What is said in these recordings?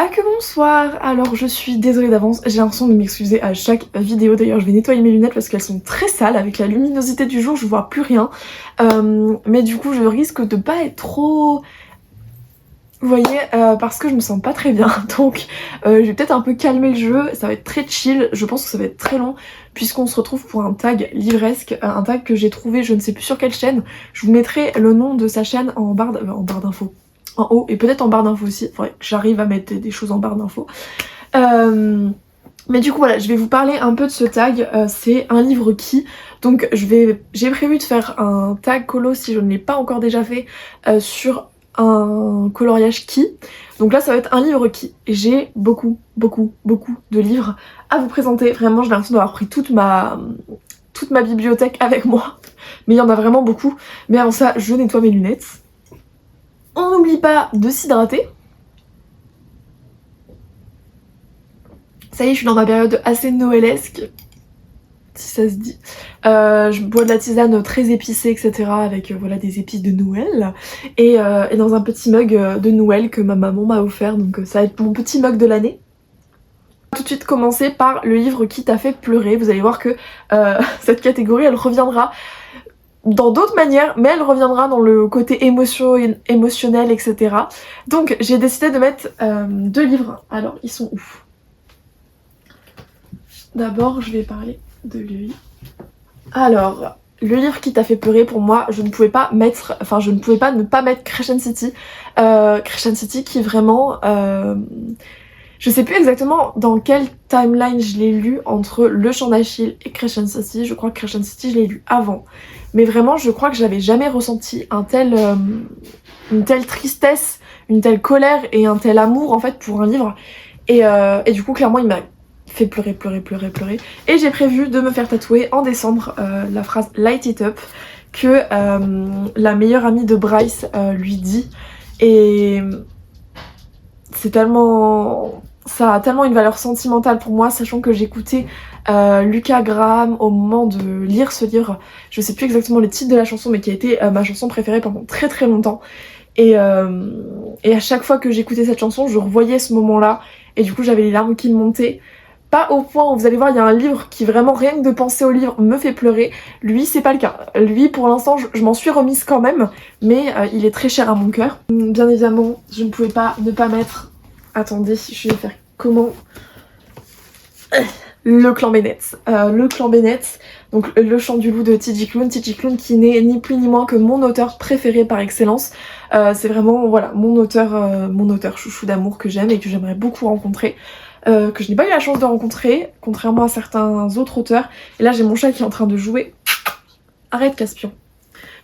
Ah que bonsoir. Alors je suis désolée d'avance, j'ai l'impression de m'excuser à chaque vidéo. D'ailleurs je vais nettoyer mes lunettes parce qu'elles sont très sales. Avec la luminosité du jour je vois plus rien. Mais du coup je risque de pas être trop... Vous voyez, parce que je me sens pas très bien. Donc je vais peut-être un peu calmer le jeu. Ça va être très chill, je pense que ça va être très long. Puisqu'on se retrouve pour un tag livresque. Un tag que j'ai trouvé je ne sais plus sur quelle chaîne. Je vous mettrai le nom de sa chaîne en barre d'infos. En haut et peut-être en barre d'infos aussi, il faudrait que j'arrive à mettre des choses en barre d'infos. Mais du coup voilà, je vais vous parler un peu de ce tag, c'est un livre qui, donc j'ai prévu de faire un tag colo si je ne l'ai pas encore déjà fait sur un coloriage qui. Donc là ça va être un livre qui. J'ai beaucoup de livres à vous présenter, vraiment j'ai l'impression d'avoir pris toute ma bibliothèque avec moi, mais il y en a vraiment beaucoup. Mais avant ça, je nettoie mes lunettes. On n'oublie pas de s'hydrater. Ça y est, je suis dans ma période assez noëlesque, si ça se dit. Je bois de la tisane très épicée, etc. avec voilà des épices de Noël. Et dans un petit mug de Noël que ma maman m'a offert, donc ça va être mon petit mug de l'année. Tout de suite commencer par le livre qui t'a fait pleurer. Vous allez voir que cette catégorie, elle reviendra dans d'autres manières, mais elle reviendra dans le côté émotionnel, etc. Donc j'ai décidé de mettre deux livres. Alors, ils sont où? D'abord, je vais parler de lui. Alors, le livre qui t'a fait pleurer, pour moi, je ne pouvais pas ne pas mettre Crescent City. Crescent City qui vraiment... je sais plus exactement dans quelle timeline je l'ai lu entre Le Chant d'Achille et Crescent City. Je crois que Crescent City, je l'ai lu avant. Mais vraiment, je crois que j'avais jamais ressenti une telle tristesse, une telle colère et un tel amour en fait pour un livre. Et du coup, clairement, il m'a fait pleurer. Et j'ai prévu de me faire tatouer en décembre la phrase Light It Up que la meilleure amie de Bryce lui dit. Et c'est tellement... ça a tellement une valeur sentimentale pour moi, sachant que j'écoutais Lucas Graham au moment de lire ce livre. Je sais plus exactement le titre de la chanson, mais qui a été ma chanson préférée pendant très longtemps. Et à chaque fois que j'écoutais cette chanson, je revoyais ce moment-là, et du coup j'avais les larmes qui me montaient. Pas au point où vous allez voir, il y a un livre qui vraiment, rien que de penser au livre, me fait pleurer. Lui, c'est pas le cas. Lui, pour l'instant, je m'en suis remise quand même, mais il est très cher à mon cœur. Bien évidemment, je ne pouvais pas ne pas mettre... Attendez, je vais faire comment... Le Clan Bennett. Le Clan Bennett, donc Le Chant du Loup de T.J. Klune. T.J. Klune qui n'est ni plus ni moins que mon auteur préféré par excellence. C'est vraiment, voilà, mon auteur chouchou d'amour que j'aime et que j'aimerais beaucoup rencontrer. Que je n'ai pas eu la chance de rencontrer, contrairement à certains autres auteurs. Et là j'ai mon chat qui est en train de jouer. Arrête Caspian.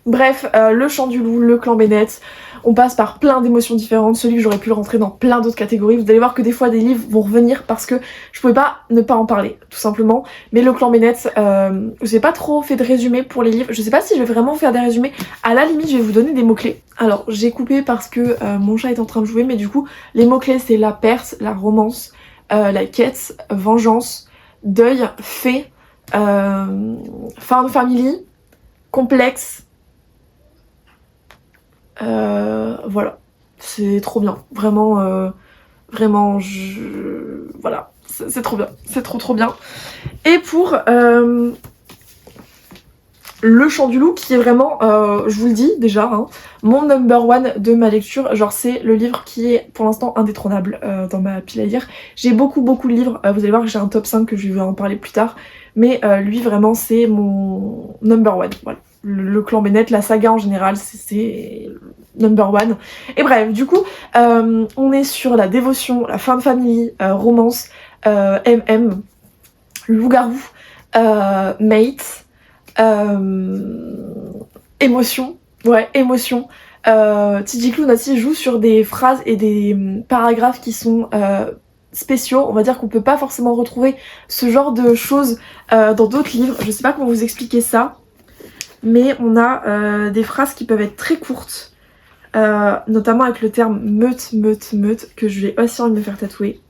Bref, Le Chant du Loup, Le Clan Bennett, on passe par plein d'émotions différentes. Ce livre, j'aurais pu le rentrer dans plein d'autres catégories. Vous allez voir que des fois des livres vont revenir parce que je pouvais pas ne pas en parler, tout simplement. Mais Le Clan Bennett, j'ai pas trop fait de résumé pour les livres. Je sais pas si je vais vraiment faire des résumés. À la limite, je vais vous donner des mots-clés. Alors, j'ai coupé parce que mon chat est en train de jouer, mais du coup, les mots-clés, c'est la perse, la romance, la quête, vengeance, deuil, fée, fin de famille, complexe. Voilà, c'est trop bien, vraiment, voilà, c'est trop bien, c'est trop bien. Et pour Le Chant du Loup, qui est vraiment, je vous le dis déjà, hein, mon number one de ma lecture. Genre c'est le livre qui est pour l'instant indétrônable dans ma pile à lire. J'ai beaucoup de livres, vous allez voir que j'ai un top 5 que je vais en parler plus tard. Mais lui vraiment c'est mon number one, voilà. Le Clan Bennett, la saga en général, c'est number one. Et bref, du coup, on est sur la dévotion, la fin de famille, romance, MM, loup-garou, mate, émotion, ouais, émotion. T.J. Klune aussi joue sur des phrases et des paragraphes qui sont spéciaux. On va dire qu'on peut pas forcément retrouver ce genre de choses dans d'autres livres. Je sais pas comment vous expliquer ça. Mais on a des phrases qui peuvent être très courtes, notamment avec le terme meute, que je vais aussi envie de me faire tatouer.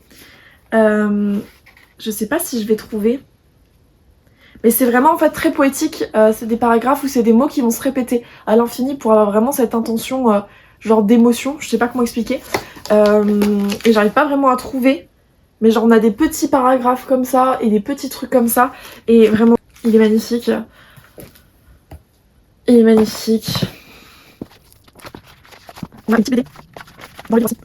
Je sais pas si je vais trouver, mais c'est vraiment en fait très poétique. C'est des paragraphes où c'est des mots qui vont se répéter à l'infini pour avoir vraiment cette intention genre d'émotion, je sais pas comment expliquer. Et j'arrive pas vraiment à trouver. Mais genre on a des petits paragraphes comme ça et des petits trucs comme ça. Et vraiment, il est magnifique. Il est magnifique. On a un petit BD dans le livre aussi.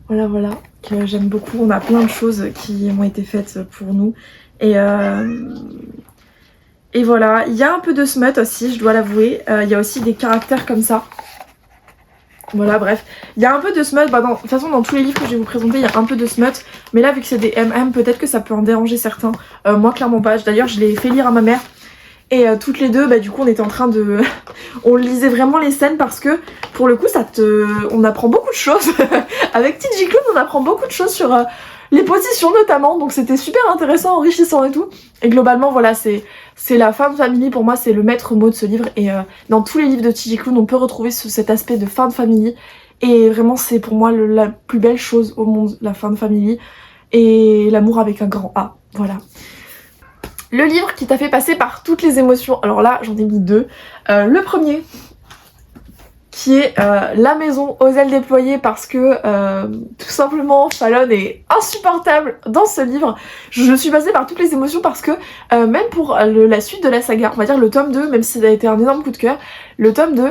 Voilà, voilà, que j'aime beaucoup. On a plein de choses qui ont été faites pour nous. Et voilà, il y a un peu de smut aussi, je dois l'avouer. Il y a aussi des caractères comme ça. Voilà, bref. Il y a un peu de smut. Bah, de toute façon, dans tous les livres que je vais vous présenter, il y a un peu de smut. Mais là, vu que c'est des MM, peut-être que ça peut en déranger certains. Moi, clairement pas. D'ailleurs, je l'ai fait lire à ma mère. Et toutes les deux, bah du coup on était en train de... on lisait vraiment les scènes parce que pour le coup on apprend beaucoup de choses. Avec TJ Klune on apprend beaucoup de choses sur les positions notamment. Donc c'était super intéressant, enrichissant et tout. Et globalement voilà, c'est la fin de famille pour moi, c'est le maître mot de ce livre. Et dans tous les livres de TJ Klune on peut retrouver cet aspect de fin de famille. Et vraiment c'est pour moi la plus belle chose au monde, la fin de famille. Et l'amour avec un grand A, voilà. Le livre qui t'a fait passer par toutes les émotions, alors là j'en ai mis deux. Le premier qui est La maison aux ailes déployées parce que tout simplement Fallon est insupportable dans ce livre. Je suis passée par toutes les émotions parce que même pour la suite de la saga, on va dire le tome 2, même si ça a été un énorme coup de cœur, le tome 2,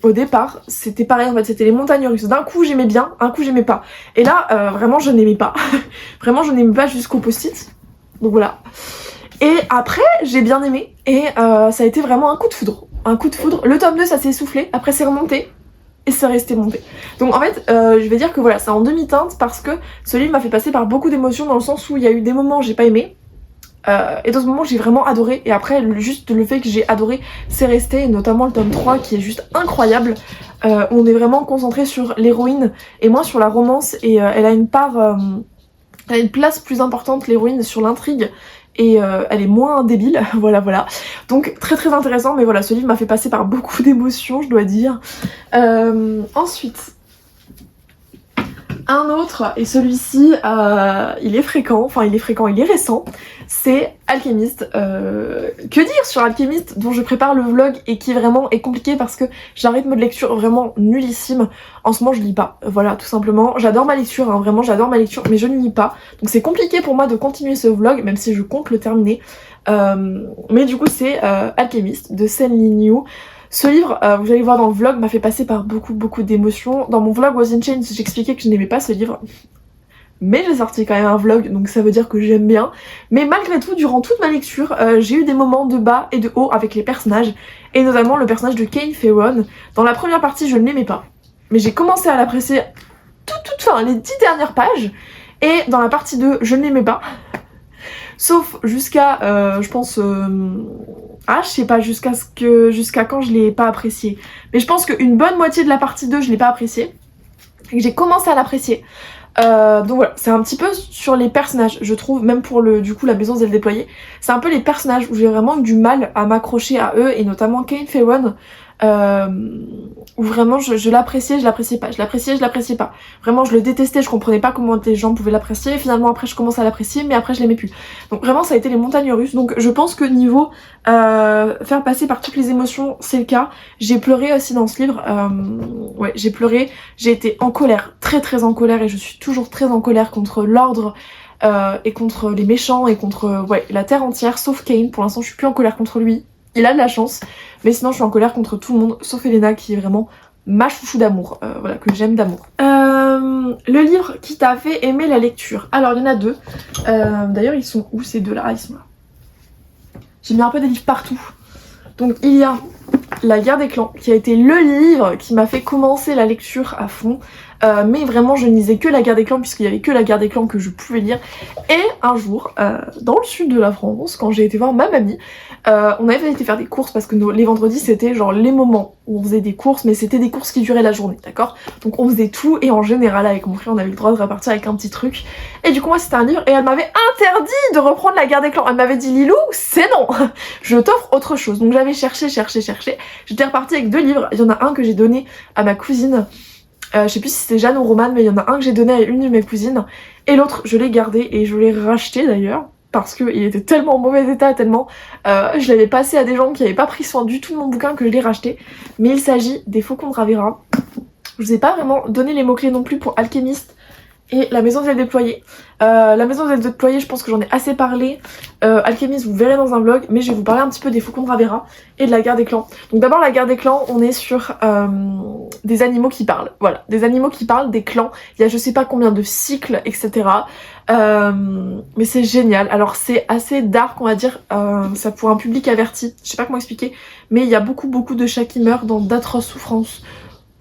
au départ, c'était pareil en fait, c'était les montagnes russes. D'un coup j'aimais bien, un coup j'aimais pas. Et là, vraiment je n'aimais pas. Vraiment je n'aimais pas jusqu'au post-it. Donc voilà. Et après, j'ai bien aimé et ça a été vraiment un coup de foudre. Un coup de foudre. Le tome 2, ça s'est essoufflé, après c'est remonté et c'est resté monté. Donc en fait, je vais dire que voilà, c'est en demi-teinte parce que ce livre m'a fait passer par beaucoup d'émotions dans le sens où il y a eu des moments où j'ai pas aimé et d'autres moments j'ai vraiment adoré. Et après, juste le fait que j'ai adoré, c'est resté, et notamment le tome 3 qui est juste incroyable. Où on est vraiment concentré sur l'héroïne et moins sur la romance et elle a une part... elle a une place plus importante, l'héroïne, sur l'intrigue. Et elle est moins débile, voilà. Donc très très intéressant, mais voilà, ce livre m'a fait passer par beaucoup d'émotions, je dois dire. Ensuite, un autre, et celui-ci, il est fréquent, il est récent, c'est Alchemist. Que dire sur Alchemist, dont je prépare le vlog et qui vraiment est compliqué parce que j'ai un rythme de lecture vraiment nullissime. En ce moment, je lis pas, voilà, tout simplement. J'adore ma lecture, hein, vraiment, j'adore ma lecture, mais je ne lis pas. Donc c'est compliqué pour moi de continuer ce vlog, même si je compte le terminer. Mais du coup, c'est Alchemist de Sen Lin Yu. Ce livre, vous allez voir dans le vlog, m'a fait passer par beaucoup d'émotions. Dans mon vlog Was in Chains, j'expliquais que je n'aimais pas ce livre. Mais j'ai sorti quand même un vlog, donc ça veut dire que j'aime bien. Mais malgré tout, durant toute ma lecture, j'ai eu des moments de bas et de haut avec les personnages. Et notamment le personnage de Kane Fei-won. Dans la première partie, je ne l'aimais pas. Mais j'ai commencé à l'apprécier les 10 dernières pages. Et dans la partie 2, je ne l'aimais pas. Sauf jusqu'à, je pense... je sais pas jusqu'à quand je l'ai pas apprécié. Mais je pense qu'une bonne moitié de la partie 2, je l'ai pas apprécié. Et que j'ai commencé à l'apprécier. Donc voilà, c'est un petit peu sur les personnages, je trouve, même pour du coup la maison des ailes déployées. C'est un peu les personnages où j'ai vraiment eu du mal à m'accrocher à eux, et notamment Kane Fei-won. Où vraiment je l'appréciais, je l'appréciais pas, je l'appréciais pas. Vraiment je le détestais, je comprenais pas comment les gens pouvaient l'apprécier. Finalement après je commence à l'apprécier, mais après je l'aimais plus. Donc vraiment ça a été les montagnes russes. Donc je pense que niveau faire passer par toutes les émotions, c'est le cas. J'ai pleuré aussi dans ce livre. Ouais, j'ai pleuré, j'ai été en colère, très en colère, et je suis toujours très en colère contre l'ordre. Et contre les méchants et contre la terre entière, sauf Kane. Pour l'instant je suis plus en colère contre lui. Il a de la chance, mais sinon je suis en colère contre tout le monde, sauf Elena qui est vraiment ma chouchou d'amour, voilà, que j'aime d'amour. Le livre qui t'a fait aimer la lecture. Alors il y en a deux, d'ailleurs ils sont où ces deux-là? Ah, ils sont là. J'ai mis un peu des livres partout. Donc il y a La Guerre des Clans, qui a été le livre qui m'a fait commencer la lecture à fond. Mais vraiment je ne lisais que La Guerre des Clans puisqu'il y avait que La Guerre des Clans que je pouvais lire. Et un jour, dans le sud de la France, quand j'ai été voir ma mamie, on avait été faire des courses parce que les vendredis c'était genre les moments où on faisait des courses, mais c'était des courses qui duraient la journée, d'accord? Donc on faisait tout, et en général avec mon frère on avait le droit de repartir avec un petit truc. Et du coup moi c'était un livre, et elle m'avait interdit de reprendre La Guerre des Clans. Elle m'avait dit Lilou, c'est non, je t'offre autre chose. Donc j'avais cherché, j'étais repartie avec deux livres. Il y en a un que j'ai donné à ma cousine, je sais plus si c'était Jeanne ou Romane, mais il y en a un que j'ai donné à une de mes cousines, et l'autre je l'ai gardé, et je l'ai racheté d'ailleurs parce qu'il était tellement en mauvais état, tellement je l'avais passé à des gens qui n'avaient pas pris soin du tout de mon bouquin que je l'ai racheté. Mais il s'agit des Faucons de Ravera. Je vous ai pas vraiment donné les mots-clés non plus pour Alchemist et La Maison des Ailes déployées. La Maison des Ailes déployées, je pense que j'en ai assez parlé. Alchemist, vous verrez dans un vlog, mais je vais vous parler un petit peu des Faucons de Ravera et de la Guerre des Clans. Donc d'abord la Guerre des Clans, on est sur des animaux qui parlent. Voilà, des animaux qui parlent, des clans. Il y a je sais pas combien de cycles, etc. Mais c'est génial. Alors c'est assez dark, on va dire, ça pour un public averti. Je sais pas comment expliquer, mais il y a beaucoup de chats qui meurent dans d'atroces souffrances.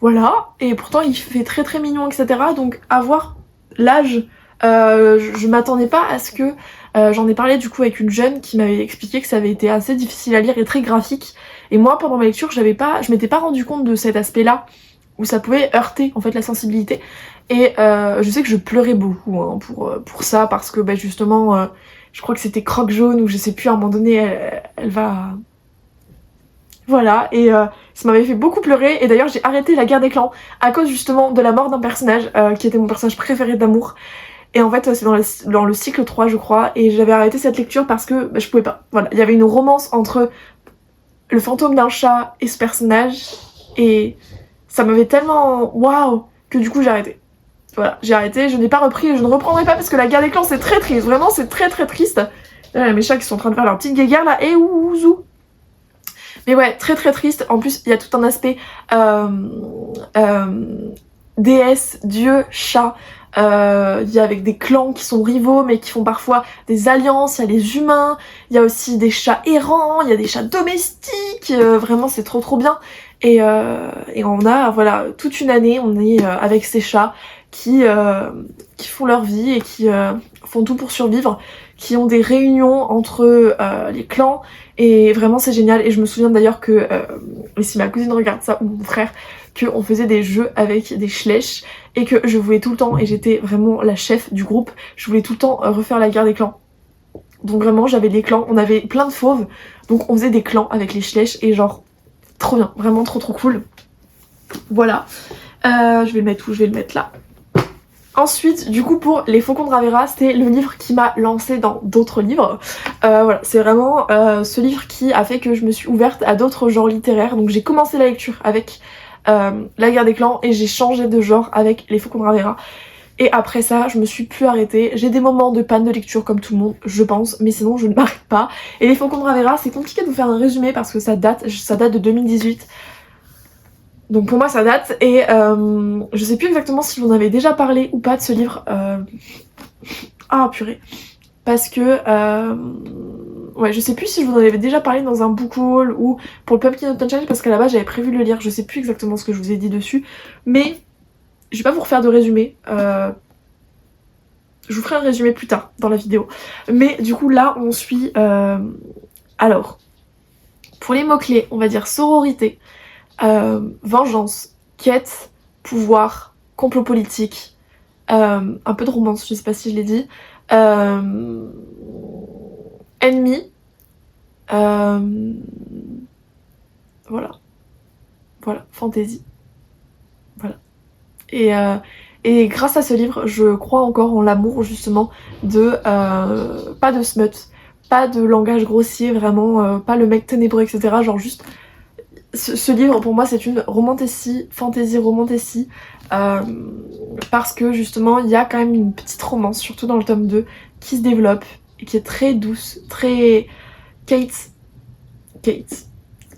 Voilà, et pourtant il fait très très mignon, etc. Donc à voir l'âge, je m'attendais pas à ce que... j'en ai parlé du coup avec une jeune qui m'avait expliqué que ça avait été assez difficile à lire et très graphique. Et moi pendant ma lecture, je m'étais pas rendu compte de cet aspect-là, où ça pouvait heurter en fait la sensibilité. Et je sais que je pleurais beaucoup hein, pour ça, parce que bah, justement, je crois que c'était Croque Jaune, ou je sais plus, à un moment donné, elle va... Voilà, et ça m'avait fait beaucoup pleurer, et d'ailleurs j'ai arrêté la Guerre des Clans à cause justement de la mort d'un personnage qui était mon personnage préféré d'amour. Et en fait c'est dans le cycle 3 je crois, et j'avais arrêté cette lecture parce que bah, je pouvais pas. Voilà, il y avait une romance entre le fantôme d'un chat et ce personnage, et ça m'avait tellement waouh que du coup j'ai arrêté. Voilà, j'ai arrêté, je n'ai pas repris et je ne reprendrai pas parce que la Guerre des Clans c'est très triste, vraiment c'est très très triste. Là, mes chats qui sont en train de faire leur petite guéguerre là, et ouzou. Mais ouais, très très triste. En plus, il y a tout un aspect déesse, dieu, chat. Il y a avec des clans qui sont rivaux mais qui font parfois des alliances. Il y a les humains, il y a aussi des chats errants, il y a des chats domestiques. Vraiment, c'est trop trop bien. Et on a, voilà, toute une année, on est avec ces chats qui font leur vie et qui font tout pour survivre, qui ont des réunions entre les clans. Et vraiment c'est génial, et je me souviens d'ailleurs que, et si ma cousine regarde ça, ou mon frère, qu'on faisait des jeux avec des schleches, et que je voulais tout le temps, et j'étais vraiment la chef du groupe, je voulais tout le temps refaire la Guerre des Clans. Donc vraiment j'avais des clans, on avait plein de fauves, donc on faisait des clans avec les schleches, et genre, trop bien, vraiment trop trop cool. Voilà, je vais le mettre où? Je vais le mettre là. Ensuite, du coup, pour Les Faucons de Ravera, c'était le livre qui m'a lancée dans d'autres livres. Voilà, c'est vraiment ce livre qui a fait que je me suis ouverte à d'autres genres littéraires. Donc j'ai commencé la lecture avec La Guerre des Clans, et j'ai changé de genre avec Les Faucons de Ravera. Et après ça, je me suis plus arrêtée. J'ai des moments de panne de lecture comme tout le monde, je pense, mais sinon je ne m'arrête pas. Et Les Faucons de Ravera, c'est compliqué de vous faire un résumé parce que ça date de 2018. Donc pour moi ça date, et je sais plus exactement si j'en avais déjà parlé ou pas de ce livre. Ah purée. Parce que ouais, je sais plus si je vous en avais déjà parlé dans un book haul ou pour le Pumpkin Autumn Challenge, parce qu'à la base j'avais prévu de le lire. Je sais plus exactement ce que je vous ai dit dessus, mais je vais pas vous refaire de résumé. Je vous ferai un résumé plus tard dans la vidéo. Mais du coup là on suit... Alors, pour les mots-clés, on va dire sororité, vengeance, quête, pouvoir, complot politique, un peu de romance, je sais pas si je l'ai dit, ennemi, voilà, fantasy, voilà. Et grâce à ce livre, je crois encore en l'amour justement de pas de smut, pas de langage grossier, vraiment, pas le mec ténébreux, etc. Genre juste ce livre pour moi c'est une romantasy, fantasy romantasy, parce que justement il y a quand même une petite romance, surtout dans le tome 2, qui se développe et qui est très douce, très Kate.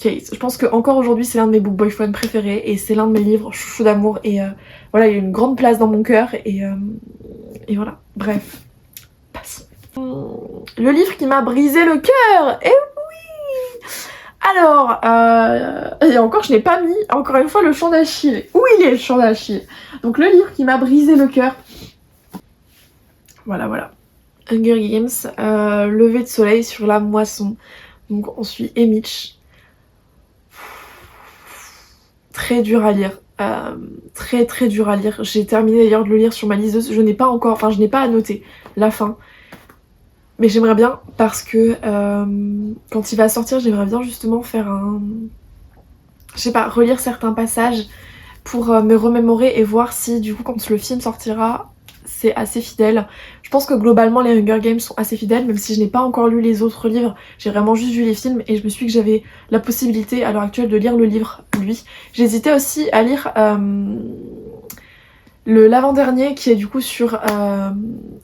Je pense que encore aujourd'hui c'est l'un de mes book boyfriend préférés, et c'est l'un de mes livres chouchou d'amour, et voilà, il y a une grande place dans mon cœur, et voilà, bref, passe. Le livre qui m'a brisé le cœur, et oui. Alors, et encore je n'ai pas mis, encore une fois, le chant d'Achille. Où il est le chant d'Achille? Donc le livre qui m'a brisé le cœur. Voilà. Hunger Games, lever de soleil sur la moisson. Donc on suit Emiche. Très dur à lire. Très dur à lire. J'ai terminé d'ailleurs de le lire sur ma liseuse. Je n'ai pas annoté la fin. Mais j'aimerais bien, parce que quand il va sortir, j'aimerais bien justement faire je sais pas, relire certains passages pour me remémorer et voir si du coup quand le film sortira, c'est assez fidèle. Je pense que globalement les Hunger Games sont assez fidèles, même si je n'ai pas encore lu les autres livres, j'ai vraiment juste vu les films et je me suis dit que j'avais la possibilité à l'heure actuelle de lire le livre, lui. J'hésitais aussi à lire le l'avant-dernier qui est du coup sur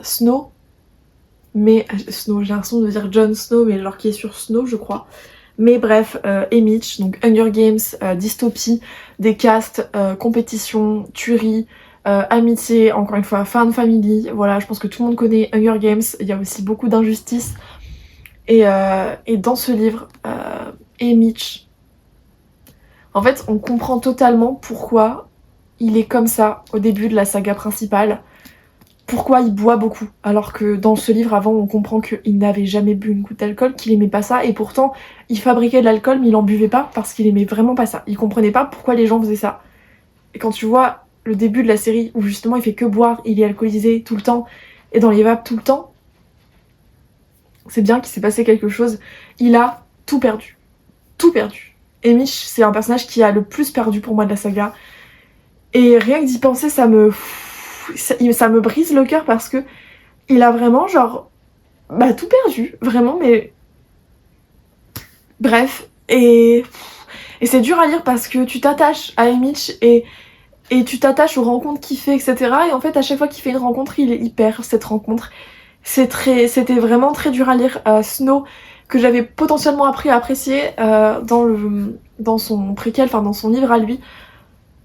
Snow, mais Snow, j'ai l'impression de dire Jon Snow, mais alors qui est sur Snow je crois. Mais bref, et Mitch, donc Hunger Games, dystopie, des castes, compétition, tuerie, amitié, encore une fois, fan family, voilà, je pense que tout le monde connaît Hunger Games, il y a aussi beaucoup d'injustice. Et dans ce livre, et Mitch, en fait, on comprend totalement pourquoi il est comme ça au début de la saga principale. Pourquoi il boit beaucoup, alors que dans ce livre avant on comprend qu'il n'avait jamais bu une goutte d'alcool, qu'il aimait pas ça, et pourtant il fabriquait de l'alcool mais il en buvait pas parce qu'il aimait vraiment pas ça. Il comprenait pas pourquoi les gens faisaient ça. Et quand tu vois le début de la série où justement il fait que boire, il est alcoolisé tout le temps, et dans les vapes tout le temps, c'est bien qu'il s'est passé quelque chose. Il a tout perdu. Tout perdu. Et Mitch, c'est un personnage qui a le plus perdu pour moi de la saga. Et rien que d'y penser, ça me brise le cœur parce que il a vraiment genre tout perdu, vraiment, mais bref, et c'est dur à lire parce que tu t'attaches à Mitch et tu t'attaches aux rencontres qu'il fait, etc. Et en fait à chaque fois qu'il fait une rencontre, il perd cette rencontre. C'était vraiment très dur à lire. Snow, que j'avais potentiellement appris à apprécier dans son préquel, enfin dans son livre à lui,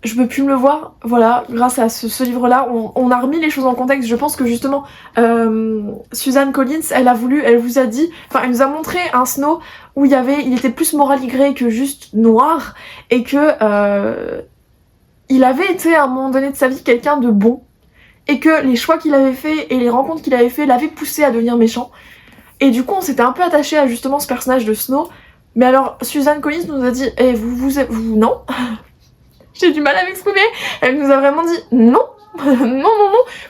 je peux plus me le voir, voilà, grâce à ce livre-là, on a remis les choses en contexte. Je pense que justement, Suzanne Collins, elle vous a dit, enfin, elle nous a montré un Snow où il était plus moraligré que juste noir, et que il avait été à un moment donné de sa vie quelqu'un de bon, et que les choix qu'il avait fait et les rencontres qu'il avait fait l'avaient poussé à devenir méchant. Et du coup, on s'était un peu attaché à justement ce personnage de Snow. Mais alors, Suzanne Collins nous a dit, vous non. J'ai du mal à m'exprimer. Elle nous a vraiment dit non, non,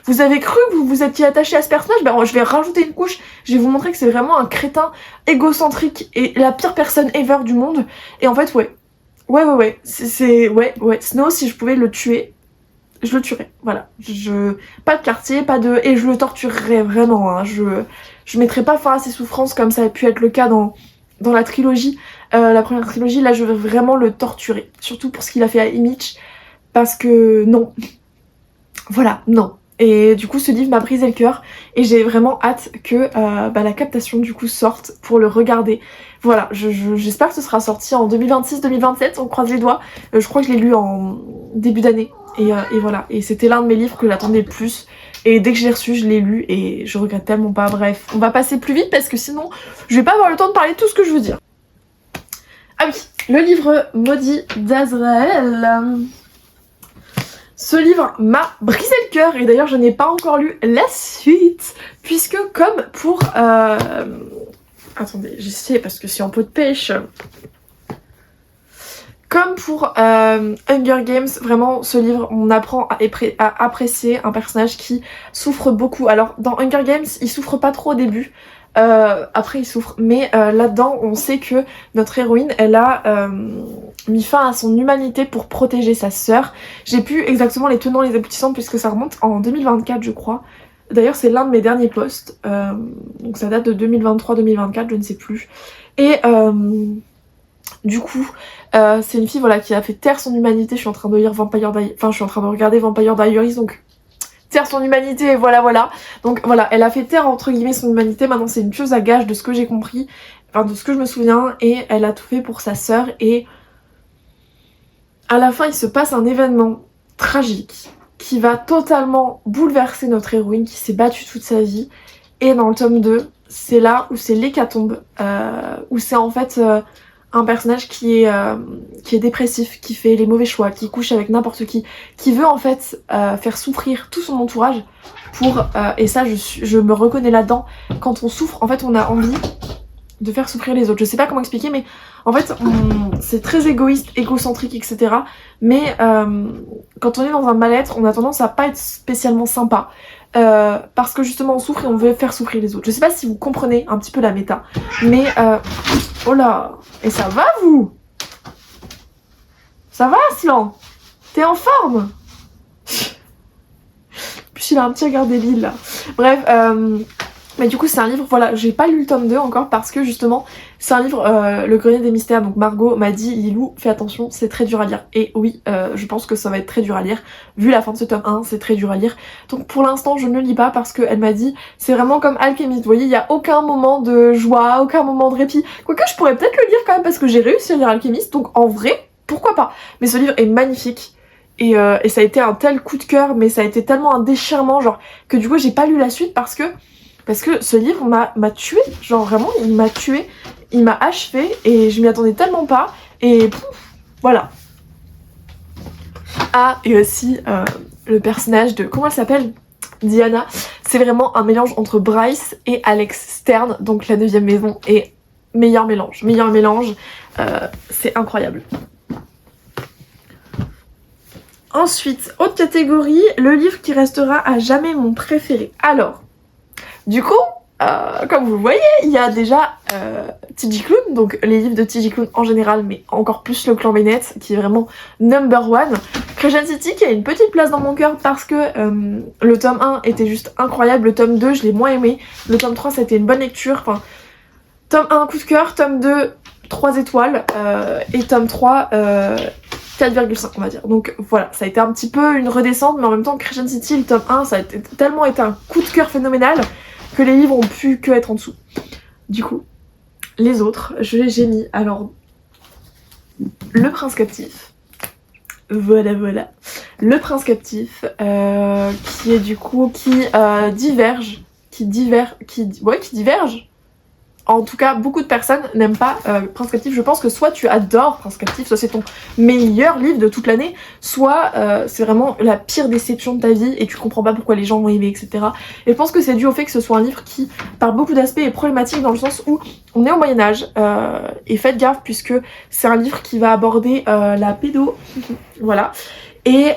vous avez cru que vous vous étiez attaché à ce personnage, je vais rajouter une couche, je vais vous montrer que c'est vraiment un crétin égocentrique et la pire personne ever du monde. Et en fait, ouais, Snow, si je pouvais le tuer, je le tuerais, voilà. Pas de quartier, et je le torturerais vraiment, hein. Je mettrais pas fin à ses souffrances comme ça a pu être le cas dans la trilogie. La première trilogie, là je veux vraiment le torturer, surtout pour ce qu'il a fait à Mitch, parce que non, voilà, non. Et du coup ce livre m'a brisé le cœur et j'ai vraiment hâte que la captation du coup sorte pour le regarder. Voilà, j'espère que ce sera sorti en 2026-2027, on croise les doigts. Je crois que je l'ai lu en début d'année et voilà, et c'était l'un de mes livres que j'attendais le plus. Et dès que je l'ai reçu, je l'ai lu et je regrette tellement pas. Bref, on va passer plus vite parce que sinon je vais pas avoir le temps de parler de tout ce que je veux dire. Ah oui, le livre maudit d'Azraël. Ce livre m'a brisé le cœur et d'ailleurs je n'ai pas encore lu la suite puisque comme pour... Attendez, j'essaie parce que c'est en pot de pêche. Comme pour Hunger Games, vraiment ce livre, on apprend à apprécier un personnage qui souffre beaucoup. Alors dans Hunger Games, il souffre pas trop au début. Après il souffre, mais là-dedans on sait que notre héroïne elle a mis fin à son humanité pour protéger sa sœur. J'ai plus exactement les tenants et les aboutissants puisque ça remonte en 2024 je crois. D'ailleurs c'est l'un de mes derniers posts, donc ça date de 2023-2024, je ne sais plus. Et du coup c'est une fille voilà qui a fait taire son humanité. Je suis en train de lire je suis en train de regarder Vampire Diaries, donc taire son humanité et voilà. Donc voilà, elle a fait taire entre guillemets son humanité, maintenant c'est une chose à gage de ce que j'ai compris, enfin de ce que je me souviens, et elle a tout fait pour sa sœur et à la fin il se passe un événement tragique qui va totalement bouleverser notre héroïne qui s'est battue toute sa vie, et dans le tome 2 c'est là où c'est l'hécatombe, où c'est en fait un personnage qui est dépressif, qui fait les mauvais choix, qui couche avec n'importe qui veut en fait faire souffrir tout son entourage pour... et ça je me reconnais là-dedans, quand on souffre en fait on a envie de faire souffrir les autres. Je sais pas comment expliquer mais en fait c'est très égoïste, égocentrique etc. Mais quand on est dans un mal-être on a tendance à pas être spécialement sympa. Parce que justement on souffre et on veut faire souffrir les autres. Je sais pas si vous comprenez un petit peu la méta, mais oh là, et ça va vous? Ça va Aslan? T'es en forme? Puis plus il a un petit regard débile là. Bref, mais du coup c'est un livre, voilà, j'ai pas lu le tome 2 encore parce que justement c'est un livre, Le Grenier des Mystères, donc Margot m'a dit Lilou fais attention, c'est très dur à lire. Et oui, je pense que ça va être très dur à lire, vu la fin de ce tome 1, c'est très dur à lire. Donc pour l'instant je ne le lis pas parce qu'elle m'a dit c'est vraiment comme Alchemist, vous voyez, il n'y a aucun moment de joie, aucun moment de répit. Quoique je pourrais peut-être le lire quand même parce que j'ai réussi à lire Alchemist, donc en vrai, pourquoi pas. Mais ce livre est magnifique. Et ça a été un tel coup de cœur, mais ça a été tellement un déchirement, genre, que du coup j'ai pas lu la suite parce que ce livre m'a tué, genre vraiment il m'a tué, il m'a achevé et je m'y attendais tellement pas et pouf, voilà. Ah, et aussi le personnage de, comment elle s'appelle, Diana, c'est vraiment un mélange entre Bryce et Alex Stern, donc la 9e maison, et meilleur mélange, c'est incroyable. Ensuite, autre catégorie, le livre qui restera à jamais mon préféré. Alors, du coup, comme vous le voyez, il y a déjà TJ Klune, donc les livres de TJ Klune en général, mais encore plus le clan Bennett, qui est vraiment number one. Crescent City, qui a une petite place dans mon cœur parce que le tome 1 était juste incroyable, le tome 2 je l'ai moins aimé, le tome 3 ça a été une bonne lecture, enfin, tome 1 coup de cœur, tome 2 3 étoiles, et tome 3 4,5 on va dire. Donc voilà, ça a été un petit peu une redescente, mais en même temps Crescent City, le tome 1, ça a tellement été un coup de cœur phénoménal que les livres ont pu que être en dessous. Du coup, les autres, j'ai mis, alors, Le Prince Captif. Voilà. Le Prince Captif, qui est du coup, qui diverge. En tout cas, beaucoup de personnes n'aiment pas Prince Captif. Je pense que soit tu adores Prince Captif, soit c'est ton meilleur livre de toute l'année, soit c'est vraiment la pire déception de ta vie et tu comprends pas pourquoi les gens vont aimer, etc. Et je pense que c'est dû au fait que ce soit un livre qui, par beaucoup d'aspects, est problématique dans le sens où on est au Moyen-Âge, et faites gaffe puisque c'est un livre qui va aborder la pédo, voilà, et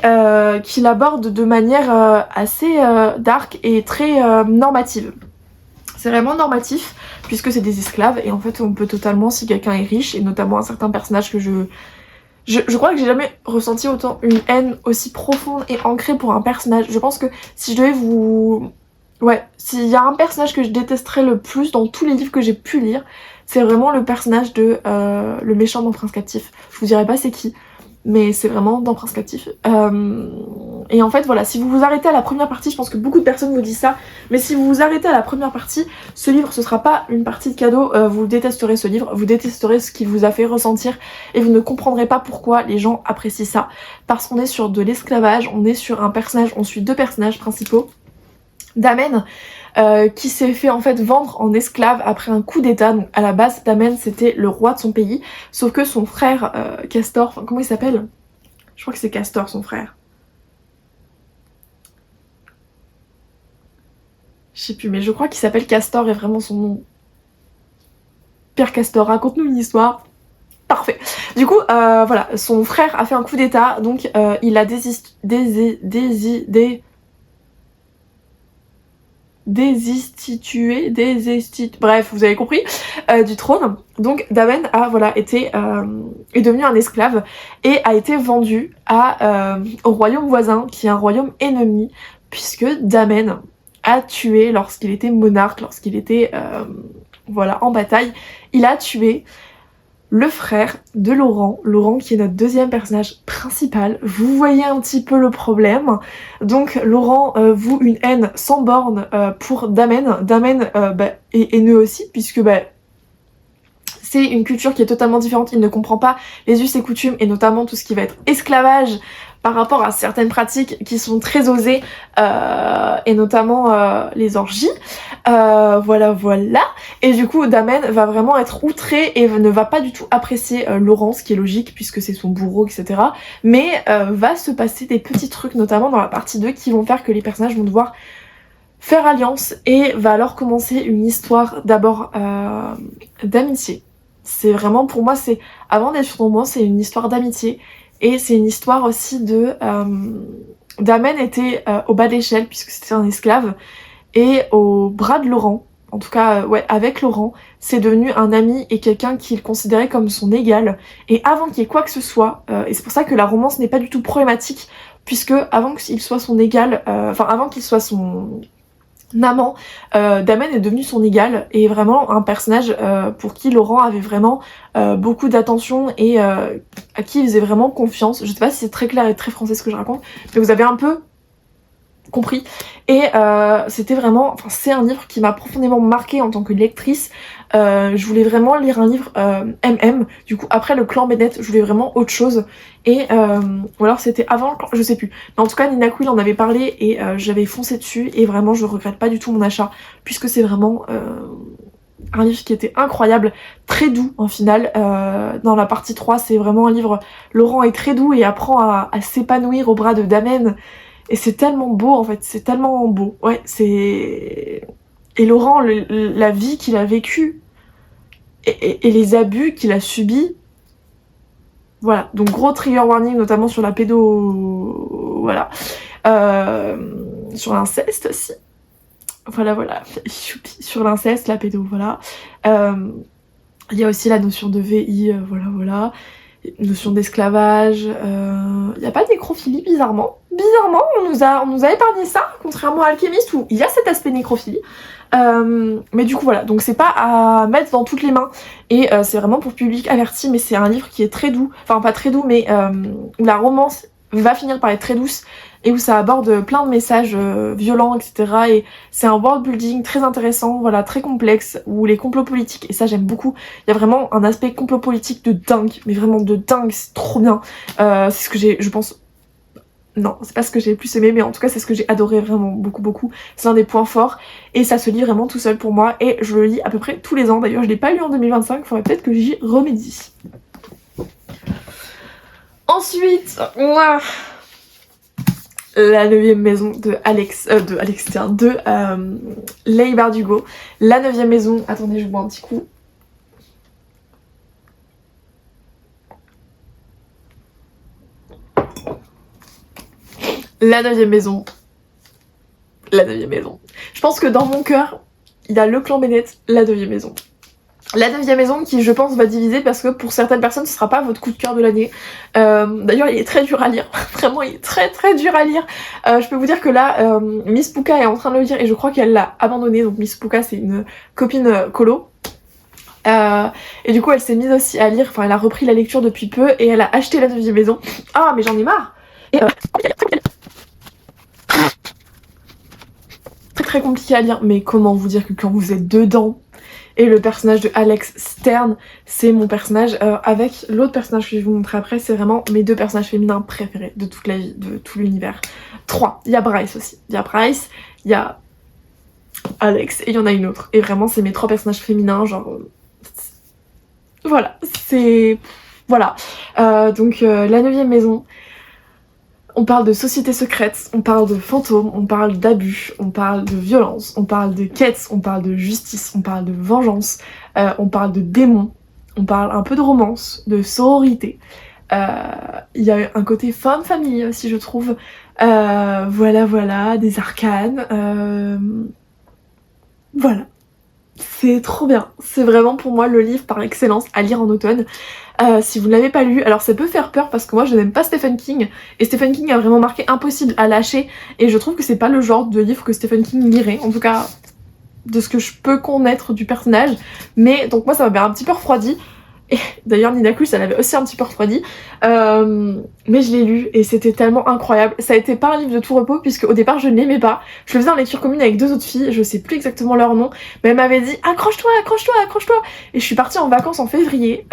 qui l'aborde de manière assez dark et très normative. C'est vraiment normatif puisque c'est des esclaves et en fait on peut totalement, si quelqu'un est riche, et notamment un certain personnage que je crois que j'ai jamais ressenti autant une haine aussi profonde et ancrée pour un personnage. Je pense que si je devais vous... Ouais, s'il y a un personnage que je détesterais le plus dans tous les livres que j'ai pu lire, c'est vraiment le personnage de le méchant dans Prince Captif. Je vous dirai pas c'est qui, mais c'est vraiment dans Prince Captif. Et en fait voilà, si vous vous arrêtez à la première partie, je pense que beaucoup de personnes vous disent ça, mais si vous vous arrêtez à la première partie, ce livre ce sera pas une partie de cadeau, vous détesterez ce livre, vous détesterez ce qu'il vous a fait ressentir et vous ne comprendrez pas pourquoi les gens apprécient ça. Parce qu'on est sur de l'esclavage, on est sur un personnage, on suit deux personnages principaux. Damen, qui s'est fait en fait vendre en esclave après un coup d'état. Donc à la base Damen c'était le roi de son pays, sauf que son frère Castor, enfin comment il s'appelle? Je crois que c'est Castor son frère. Je sais plus, mais je crois qu'il s'appelle Castor et vraiment son nom. Père Castor, raconte-nous une histoire. Parfait. Du coup, voilà, son frère a fait un coup d'état, donc il a bref, vous avez compris, du trône. Donc Damen a est devenu un esclave et a été vendu au royaume voisin, qui est un royaume ennemi, puisque Damen a tué lorsqu'il était monarque, lorsqu'il était en bataille, il a tué le frère de Laurent, qui est notre deuxième personnage principal. Vous voyez un petit peu le problème. Donc Laurent voue une haine sans borne pour Damen. Damen est haineux aussi, puisque c'est une culture qui est totalement différente, il ne comprend pas les us et coutumes, et notamment tout ce qui va être esclavage par rapport à certaines pratiques qui sont très osées, et notamment les orgies. Voilà. Et du coup, Damen va vraiment être outré et ne va pas du tout apprécier Laurent, ce qui est logique puisque c'est son bourreau, etc. Mais va se passer des petits trucs, notamment dans la partie 2, qui vont faire que les personnages vont devoir faire alliance et va alors commencer une histoire d'abord d'amitié. C'est vraiment, pour moi, avant d'être sur ton moment, c'est une histoire d'amitié. Et c'est une histoire aussi de... Damen était au bas de l'échelle puisque c'était un esclave, et au bras de Laurent, en tout cas avec Laurent, c'est devenu un ami et quelqu'un qu'il considérait comme son égal. Et avant qu'il y ait quoi que ce soit, et c'est pour ça que la romance n'est pas du tout problématique puisque avant qu'il soit son égal, avant qu'il soit son amant, Damon est devenu son égal et vraiment un personnage pour qui Laurent avait vraiment beaucoup d'attention et à qui il faisait vraiment confiance. Je sais pas si c'est très clair et très français ce que je raconte, mais vous avez un peu compris. Et c'était vraiment, c'est un livre qui m'a profondément marquée en tant que lectrice. Je voulais vraiment lire un livre MM. Du coup, après le clan Bennett, je voulais vraiment autre chose. Et ou alors c'était avant, je sais plus. Mais en tout cas, Nina Quill en avait parlé et j'avais foncé dessus. Et vraiment, je regrette pas du tout mon achat, puisque c'est vraiment un livre qui était incroyable, très doux en final. Dans la partie 3, c'est vraiment un livre. Laurent est très doux et apprend à s'épanouir au bras de Damon. Et c'est tellement beau en fait, c'est tellement beau. Ouais, c'est... Et Laurent, la vie qu'il a vécue et les abus qu'il a subis. Voilà, donc gros trigger warning notamment sur la pédo... Voilà. Sur l'inceste aussi. Voilà. Sur l'inceste, la pédo, voilà. Il y a aussi la notion de VI, voilà. Notion d'esclavage, il n'y a pas de nécrophilie bizarrement. Bizarrement, on nous a épargné ça, contrairement à Alchemist où il y a cet aspect nécrophilie. Mais du coup voilà, donc c'est pas à mettre dans toutes les mains et c'est vraiment pour public averti, mais c'est un livre qui est très doux, enfin pas très doux, mais où la romance va finir par être très douce et où ça aborde plein de messages violents, etc. Et c'est un world building très intéressant, voilà, très complexe, où les complots politiques, et ça j'aime beaucoup, il y a vraiment un aspect complot politique de dingue, mais vraiment de dingue, c'est trop bien. C'est ce que je pense... Non, c'est pas ce que j'ai le plus aimé, mais en tout cas c'est ce que j'ai adoré vraiment beaucoup. C'est un des points forts et ça se lit vraiment tout seul pour moi et je le lis à peu près tous les ans. D'ailleurs je l'ai pas lu en 2025, faudrait peut-être que j'y remédie. Ensuite, la 9e maison de Leigh Bardugo. La 9e maison, attendez je bois un petit coup. La 9e maison. La 9e maison. Je pense que dans mon cœur, il y a le clan Bennett, la 9e maison. La 9e maison qui, je pense, va diviser parce que pour certaines personnes, ce sera pas votre coup de cœur de l'année. D'ailleurs, il est très dur à lire. Vraiment, il est très dur à lire. Je peux vous dire que là, Miss Puka est en train de le lire et je crois qu'elle l'a abandonné. Donc Miss Puka, c'est une copine colo. Et du coup, elle s'est mise aussi à lire. Enfin, elle a repris la lecture depuis peu et elle a acheté la 9e maison. Ah, mais j'en ai marre. Et très compliqué à lire, mais comment vous dire que quand vous êtes dedans, et le personnage de Alex Stern, c'est mon personnage, avec l'autre personnage que je vais vous montrer après, c'est vraiment mes deux personnages féminins préférés de toute la vie, de tout l'univers. 3, il y a Bryce aussi, il y a Bryce, il y a Alex, et il y en a une autre, et vraiment c'est mes 3 personnages féminins, genre... Voilà, c'est... Voilà, donc la 9e maison... On parle de société secrète, on parle de fantômes, on parle d'abus, on parle de violence, on parle de quête, on parle de justice, on parle de vengeance, on parle de démons, on parle un peu de romance, de sororité. Il y a un côté femme famille aussi je trouve. Voilà, des arcanes. Voilà. C'est trop bien. C'est vraiment pour moi le livre par excellence à lire en automne. Si vous ne l'avez pas lu, alors ça peut faire peur parce que moi je n'aime pas Stephen King et Stephen King a vraiment marqué impossible à lâcher et je trouve que c'est pas le genre de livre que Stephen King lirait, en tout cas de ce que je peux connaître du personnage, mais donc moi ça m'avait un petit peu refroidi. Et d'ailleurs Nina Quill ça l'avait aussi un petit peu refroidi, mais je l'ai lu et c'était tellement incroyable. Ça a été pas un livre de tout repos puisque au départ je ne l'aimais pas. Je le faisais en lecture commune avec 2 autres filles, je sais plus exactement leur nom, mais elles m'avaient dit accroche-toi. Et je suis partie en vacances en février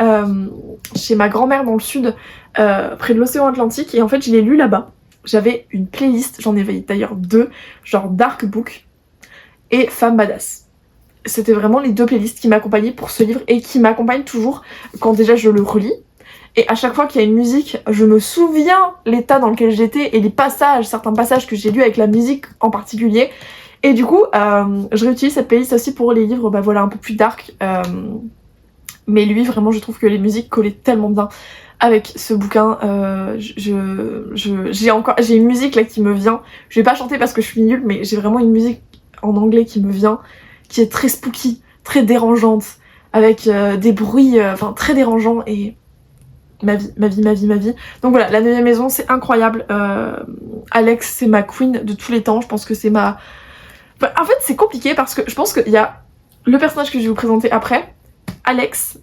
chez ma grand-mère dans le sud, près de l'océan Atlantique, et en fait je l'ai lu là-bas. J'avais une playlist, j'en ai d'ailleurs 2, genre Dark Book et Femme Badass. C'était vraiment les 2 playlists qui m'accompagnaient pour ce livre et qui m'accompagnent toujours quand déjà je le relis. Et à chaque fois qu'il y a une musique, je me souviens l'état dans lequel j'étais et les passages, certains passages que j'ai lus avec la musique en particulier. Et du coup, je réutilise cette playlist aussi pour les livres, voilà, un peu plus dark. Mais lui, vraiment, je trouve que les musiques collaient tellement bien avec ce bouquin. J'ai une musique là qui me vient. Je vais pas chanter parce que je suis nulle, mais j'ai vraiment une musique en anglais qui me vient, qui est très spooky, très dérangeante, avec des bruits, très dérangeants et ma vie, ma vie, ma vie, ma vie. Donc voilà, la 9e maison, c'est incroyable. Alex, c'est ma queen de tous les temps. Je pense que c'est ma... Enfin, en fait, c'est compliqué parce que je pense qu'il y a le personnage que je vais vous présenter après, Alex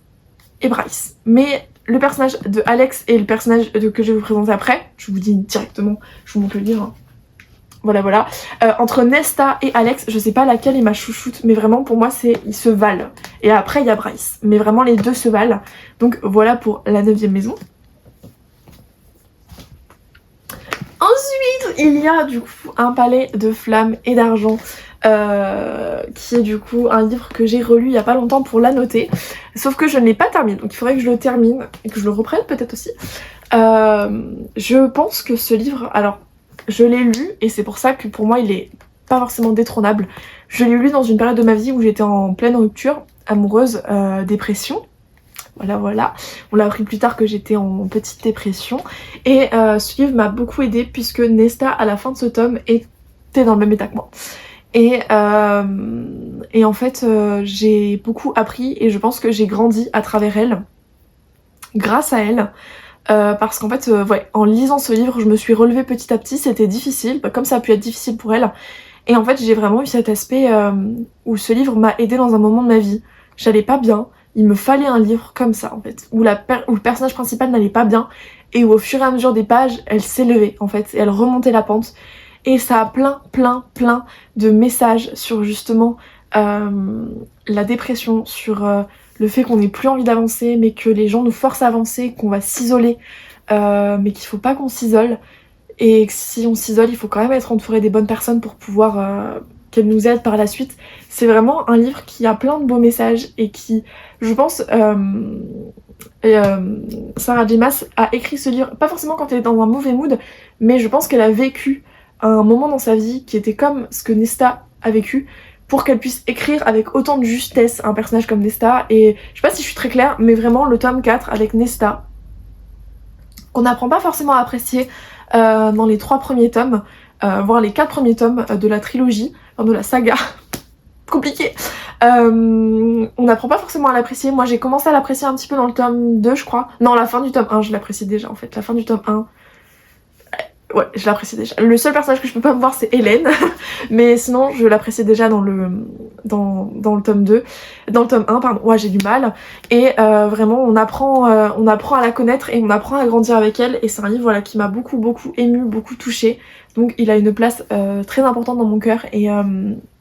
et Bryce. Mais le personnage de Alex et le personnage que je vais vous présenter après, je vous dis directement, je vous montre le livre. Voilà, voilà. Entre Nesta et Alex, je sais pas laquelle est ma chouchoute, mais vraiment pour moi, ils se valent. Et après, il y a Bryce. Mais vraiment, les deux se valent. Donc voilà pour la 9e maison. Ensuite, il y a du coup un palais de flammes et d'argent. Qui est du coup un livre que j'ai relu il y a pas longtemps pour l'annoter, sauf que je ne l'ai pas terminé, donc il faudrait que je le termine et que je le reprenne peut-être aussi. Je pense que ce livre, alors je l'ai lu et c'est pour ça que pour moi il est pas forcément détrônable. Je l'ai lu dans une période de ma vie où j'étais en pleine rupture amoureuse, dépression. Voilà, voilà. On l'a appris plus tard que j'étais en petite dépression. Et ce livre m'a beaucoup aidée puisque Nesta, à la fin de ce tome, était dans le même état que moi. Et en fait, j'ai beaucoup appris et je pense que j'ai grandi à travers elle, grâce à elle. Parce qu'en fait, ouais, en lisant ce livre, je me suis relevée petit à petit. C'était difficile, comme ça a pu être difficile pour elle. Et en fait, j'ai vraiment eu cet aspect où ce livre m'a aidée dans un moment de ma vie. J'allais pas bien. Il me fallait un livre comme ça, en fait, où le personnage principal n'allait pas bien et où au fur et à mesure des pages, elle s'élevait, en fait, et elle remontait la pente. Et ça a plein de messages sur justement la dépression, sur le fait qu'on n'ait plus envie d'avancer, mais que les gens nous forcent à avancer, qu'on va s'isoler, mais qu'il faut pas qu'on s'isole. Et que si on s'isole, il faut quand même être entouré des bonnes personnes pour pouvoir qu'elles nous aident par la suite. C'est vraiment un livre qui a plein de beaux messages et qui, je pense, Sarah J. Maas a écrit ce livre, pas forcément quand elle est dans un mauvais mood, mais je pense qu'elle a vécu un moment dans sa vie qui était comme ce que Nesta a vécu pour qu'elle puisse écrire avec autant de justesse un personnage comme Nesta. Et je sais pas si je suis très claire, mais vraiment le tome 4 avec Nesta, qu'on n'apprend pas forcément à apprécier dans les 3 premiers tomes, voire les 4 premiers tomes de la trilogie, enfin de la saga, compliqué. On n'apprend pas forcément à l'apprécier. Moi j'ai commencé à l'apprécier un petit peu dans le tome 2 je crois. Non, la fin du tome 1, je l'apprécie déjà en fait. La fin du tome 1, ouais, je l'apprécie déjà. Le seul personnage que je peux pas me voir c'est Hélène, mais sinon je l'apprécie déjà dans le tome 2, dans le tome 1 pardon. Ouais, j'ai du mal et vraiment on apprend à la connaître et on apprend à grandir avec elle et c'est un livre voilà qui m'a beaucoup ému, beaucoup touchée. Donc il a une place très importante dans mon cœur et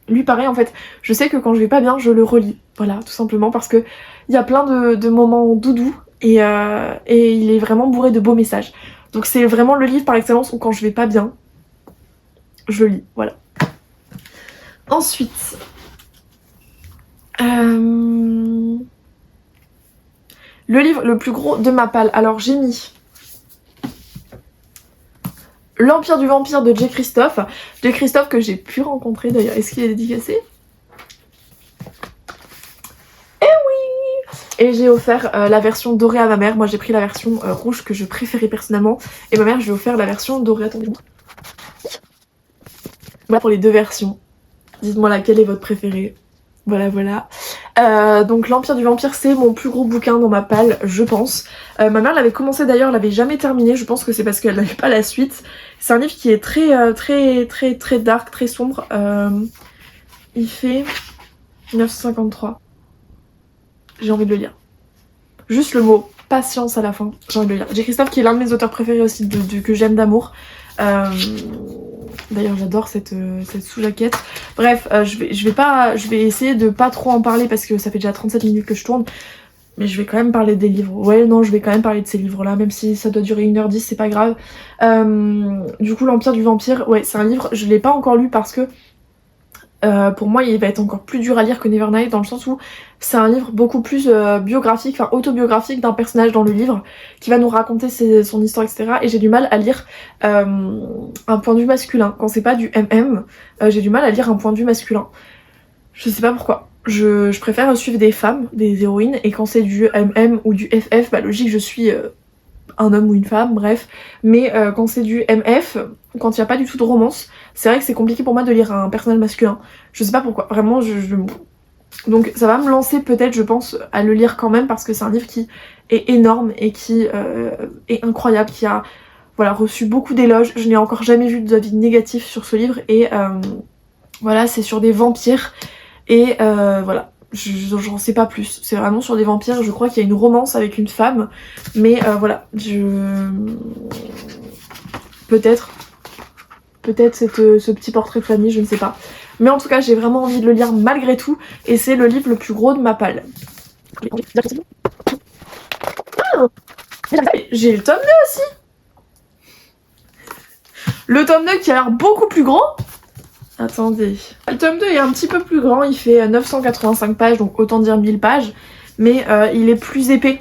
lui pareil en fait, je sais que quand je vais pas bien, je le relis. Voilà, tout simplement parce que il y a plein de moments doudous et il est vraiment bourré de beaux messages. Donc c'est vraiment le livre par excellence où quand je vais pas bien, je le lis, voilà. Ensuite, le livre le plus gros de ma palle. Alors j'ai mis L'Empire du Vampire de J. Christophe. J. Christophe que j'ai pu rencontrer d'ailleurs. Est-ce qu'il est dédicacé ? Eh oui ! Et j'ai offert la version dorée à ma mère. Moi j'ai pris la version rouge que je préférais personnellement. Et ma mère je lui ai offert la version dorée. Attendez-moi. Voilà pour les deux versions. Dites-moi laquelle est votre préférée. Voilà, voilà. Donc L'Empire du Vampire, c'est mon plus gros bouquin dans ma palle, je pense. Ma mère l'avait commencé d'ailleurs, elle l'avait jamais terminé. Je pense que c'est parce qu'elle n'avait pas la suite. C'est un livre qui est très dark, très sombre. Il fait 1953. J'ai envie de le lire. Juste le mot patience à la fin, j'ai envie de le lire. J. Christophe qui est l'un de mes auteurs préférés aussi, que j'aime d'amour. D'ailleurs j'adore cette sous-jaquette. Bref, je vais essayer de pas trop en parler parce que ça fait déjà 37 minutes que je tourne. Mais je vais quand même parler des livres. Ouais, non, je vais quand même parler de ces livres-là, même si ça doit durer 1h10, c'est pas grave. Du coup, L'Empire du Vampire, ouais, c'est un livre, je l'ai pas encore lu parce que pour moi, il va être encore plus dur à lire que Nevernight, dans le sens où c'est un livre beaucoup plus biographique, enfin autobiographique d'un personnage dans le livre, qui va nous raconter son histoire, etc. Et j'ai du mal à lire un point de vue masculin. Quand c'est pas du MM, j'ai du mal à lire un point de vue masculin. Je sais pas pourquoi. Je préfère suivre des femmes, des héroïnes, et quand c'est du MM ou du FF, bah logique, je suis un homme ou une femme, bref. Mais quand c'est du MF, quand il n'y a pas du tout de romance, c'est vrai que c'est compliqué pour moi de lire un personnage masculin. Je sais pas pourquoi, vraiment, Donc ça va me lancer peut-être, je pense, à le lire quand même parce que c'est un livre qui est énorme et qui est incroyable, qui a voilà, reçu beaucoup d'éloges. Je n'ai encore jamais vu d'avis négatifs sur ce livre et voilà, c'est sur des vampires et voilà, j'en sais pas plus. C'est vraiment sur des vampires, je crois qu'il y a une romance avec une femme, mais voilà, peut-être ce petit portrait de famille, je ne sais pas. Mais en tout cas, j'ai vraiment envie de le lire malgré tout, et c'est le livre le plus gros de ma palle. Ah, j'ai le tome 2 aussi. Le tome 2 qui a l'air beaucoup plus grand. Attendez. Le tome 2 est un petit peu plus grand, il fait 985 pages, donc autant dire 1000 pages. Mais il est plus épais.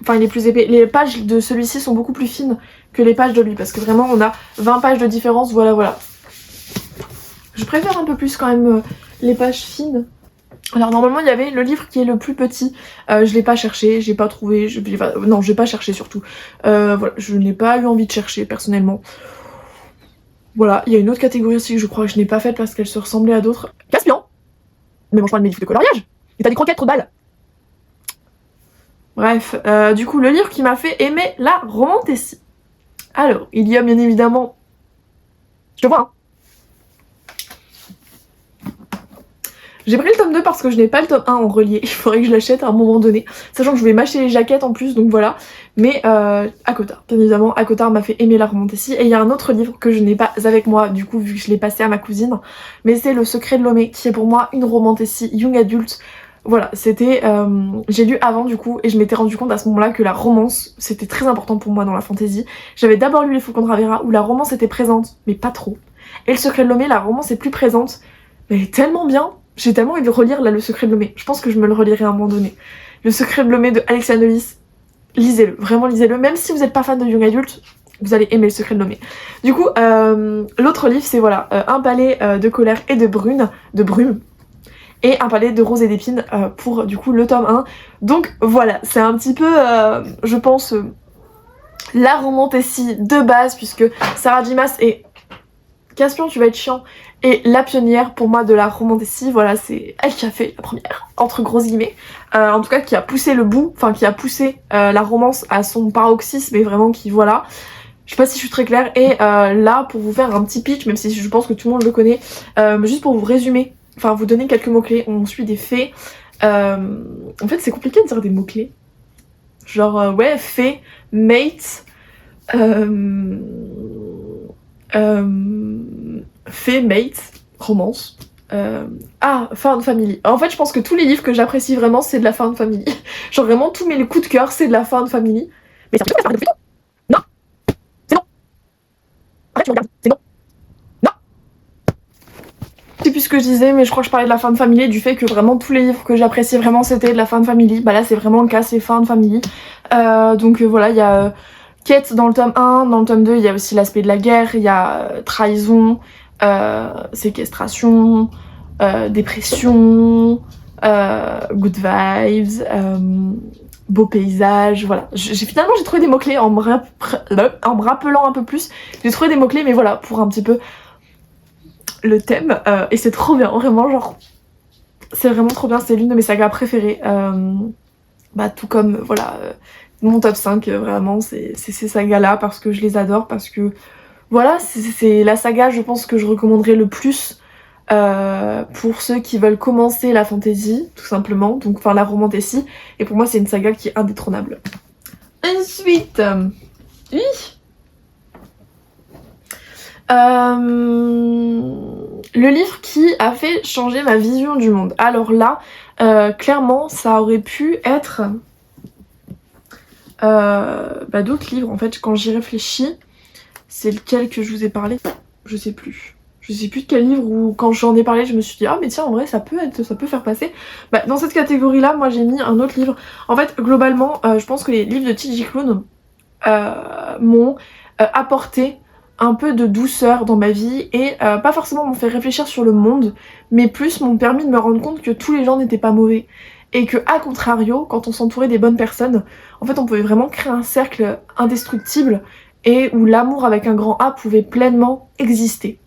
Enfin, il est plus épais. Les pages de celui-ci sont beaucoup plus fines que les pages de lui, parce que vraiment, on a 20 pages de différence, voilà. Je préfère un peu plus quand même les pages fines. Alors normalement il y avait le livre qui est le plus petit, je l'ai pas cherché, j'ai pas trouvé, non j'ai pas cherché surtout, voilà, je n'ai pas eu envie de chercher personnellement. Voilà, il y a une autre catégorie aussi que je crois que je n'ai pas faite parce qu'elle se ressemblait à d'autres. Caspian. Mais mange pas de mes livres de coloriage. Et t'as des croquettes trop de balles. Bref, du coup le livre qui m'a fait aimer la romantécie. Alors, il y a bien évidemment... Je te vois hein. J'ai pris le tome 2 parce que je n'ai pas le tome 1 en relié, il faudrait que je l'achète à un moment donné, sachant que je vais m'acheter les jaquettes en plus, donc voilà. Mais ACOTAR, bien évidemment, ACOTAR m'a fait aimer la romantécie. Et il y a un autre livre que je n'ai pas avec moi, du coup, vu que je l'ai passé à ma cousine, mais c'est Le Secret de Lomé, qui est pour moi une romantécie young adulte. Voilà, c'était... j'ai lu avant du coup, et je m'étais rendu compte à ce moment-là que la romance, c'était très important pour moi dans la fantasy. J'avais d'abord lu Les Faucons de Ravera, où la romance était présente, mais pas trop. Et Le Secret de Lomé, la romance est plus présente, mais elle est tellement bien. J'ai tellement envie de relire là Le Secret de Lomé. Je pense que je me le relirai à un moment donné. Le Secret de Lomé de Alexia Nolis. Lisez-le, vraiment lisez-le. Même si vous n'êtes pas fan de Young Adult, vous allez aimer Le Secret de Lomé. Du coup, l'autre livre c'est voilà, Un palais de colère et de brume. Et Un palais de roses et d'épines pour du coup le tome 1. Donc voilà, c'est un petit peu, je pense, la romantécie de base puisque Sarah J. Maas est... Caspian, tu vas être chiant. Et la pionnière pour moi de la romantécie, voilà, c'est elle qui a fait la première, entre gros guillemets. En tout cas, qui a poussé le bout, enfin qui a poussé la romance à son paroxysme et vraiment qui, voilà. Je sais pas si je suis très claire. Et là, pour vous faire un petit pitch, même si je pense que tout le monde le connaît, juste pour vous résumer, enfin vous donner quelques mots-clés, on suit des fées. En fait, c'est compliqué de dire des mots-clés. Genre, ouais, fée, mate, fée, mate, romance. Found Family. En fait, je pense que tous les livres que j'apprécie vraiment, c'est de la Found Family. Genre vraiment, tous mes coups de cœur, c'est de la Found Family. Mais c'est un truc que ça arrête de non. C'est non. Arrête, tu regardes. C'est non. Non. Je sais plus ce que je disais, mais je crois que je parlais de la Found Family et du fait que vraiment tous les livres que j'apprécie vraiment, c'était de la Found Family. Bah là, c'est vraiment le cas, c'est Found Family. Donc voilà, il y a... quête dans le tome 1, dans le tome 2 il y a aussi l'aspect de la guerre, il y a trahison, séquestration, dépression, good vibes, beau paysage, voilà. Finalement j'ai trouvé des mots-clés en me rappelant un peu plus, j'ai trouvé des mots-clés mais voilà, pour un petit peu le thème, et c'est trop bien, vraiment genre, c'est vraiment trop bien, c'est l'une de mes sagas préférées, bah tout comme, voilà... mon top 5 vraiment c'est ces sagas là parce que je les adore, parce que voilà c'est la saga je pense que je recommanderais le plus pour ceux qui veulent commencer la fantasy tout simplement, donc enfin la romantécie, et pour moi c'est une saga qui est indétrônable. Ensuite oui. Le livre qui a fait changer ma vision du monde, alors là clairement ça aurait pu être d'autres livres en fait. Quand j'y réfléchis, c'est lequel que je vous ai parlé, je sais plus de quel livre, ou quand j'en ai parlé je me suis dit ah mais tiens en vrai ça peut faire passer. Dans cette catégorie là moi j'ai mis un autre livre. En fait globalement je pense que les livres de T.J. Klune m'ont apporté un peu de douceur dans ma vie et pas forcément m'ont fait réfléchir sur le monde, mais plus m'ont permis de me rendre compte que tous les gens n'étaient pas mauvais. Et que, à contrario, quand on s'entourait des bonnes personnes, en fait on pouvait vraiment créer un cercle indestructible et où l'amour avec un grand A pouvait pleinement exister.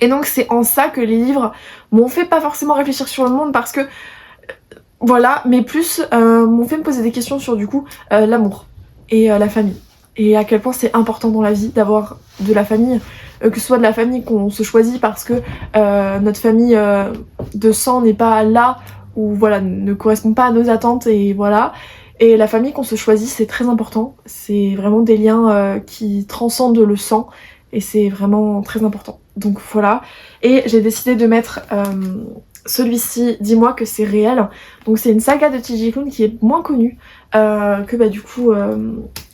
Et donc c'est en ça que les livres m'ont fait pas forcément réfléchir sur le monde parce que voilà, mais plus m'ont fait me poser des questions sur du coup l'amour et la famille. Et à quel point c'est important dans la vie d'avoir de la famille, que ce soit de la famille qu'on se choisit parce que notre famille de sang n'est pas là ou voilà ne correspond pas à nos attentes et voilà. Et la famille qu'on se choisit c'est très important, c'est vraiment des liens qui transcendent le sang et c'est vraiment très important. Donc voilà, et j'ai décidé de mettre celui-ci, Dis-moi que c'est réel. Donc c'est une saga de T.J. Klune qui est moins connue que bah du coup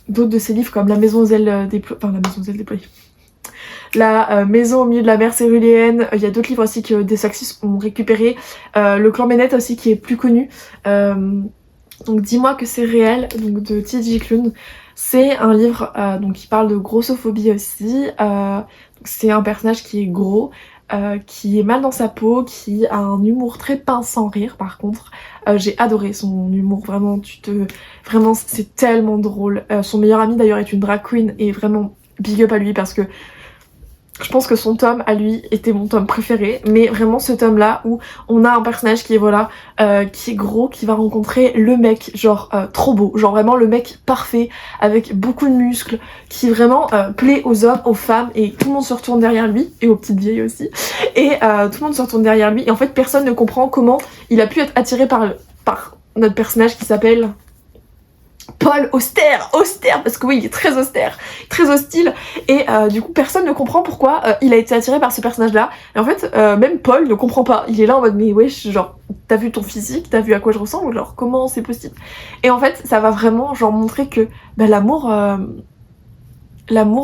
d'autres de ses livres comme La Maison aux ailes déployées, enfin La Maison aux ailes déployées, La Maison au milieu de la mer céruléenne. Il y a d'autres livres aussi que des Saxis ont récupéré. Le Clan Bennett aussi qui est plus connu. Donc Dis-moi que c'est réel, donc de T.J. Klune. C'est un livre donc qui parle de grossophobie aussi. C'est un personnage qui est gros, qui est mal dans sa peau, qui a un humour très pince sans rire par contre. J'ai adoré son humour, vraiment, vraiment c'est tellement drôle. Son meilleur ami d'ailleurs est une drag queen et vraiment big up à lui parce que je pense que son tome à lui était mon tome préféré, mais vraiment ce tome là où on a un personnage qui est voilà, qui est gros, qui va rencontrer le mec genre trop beau, genre vraiment le mec parfait avec beaucoup de muscles, qui vraiment plaît aux hommes, aux femmes et tout le monde se retourne derrière lui et aux petites vieilles aussi et tout le monde se retourne derrière lui et en fait personne ne comprend comment il a pu être attiré par notre personnage qui s'appelle Paul austère parce que oui il est très austère, très hostile et du coup personne ne comprend pourquoi il a été attiré par ce personnage là et en fait même Paul ne comprend pas, il est là en mode mais wesh genre t'as vu ton physique, t'as vu à quoi je ressemble, genre comment c'est possible. Et en fait ça va vraiment genre montrer que bah, l'amour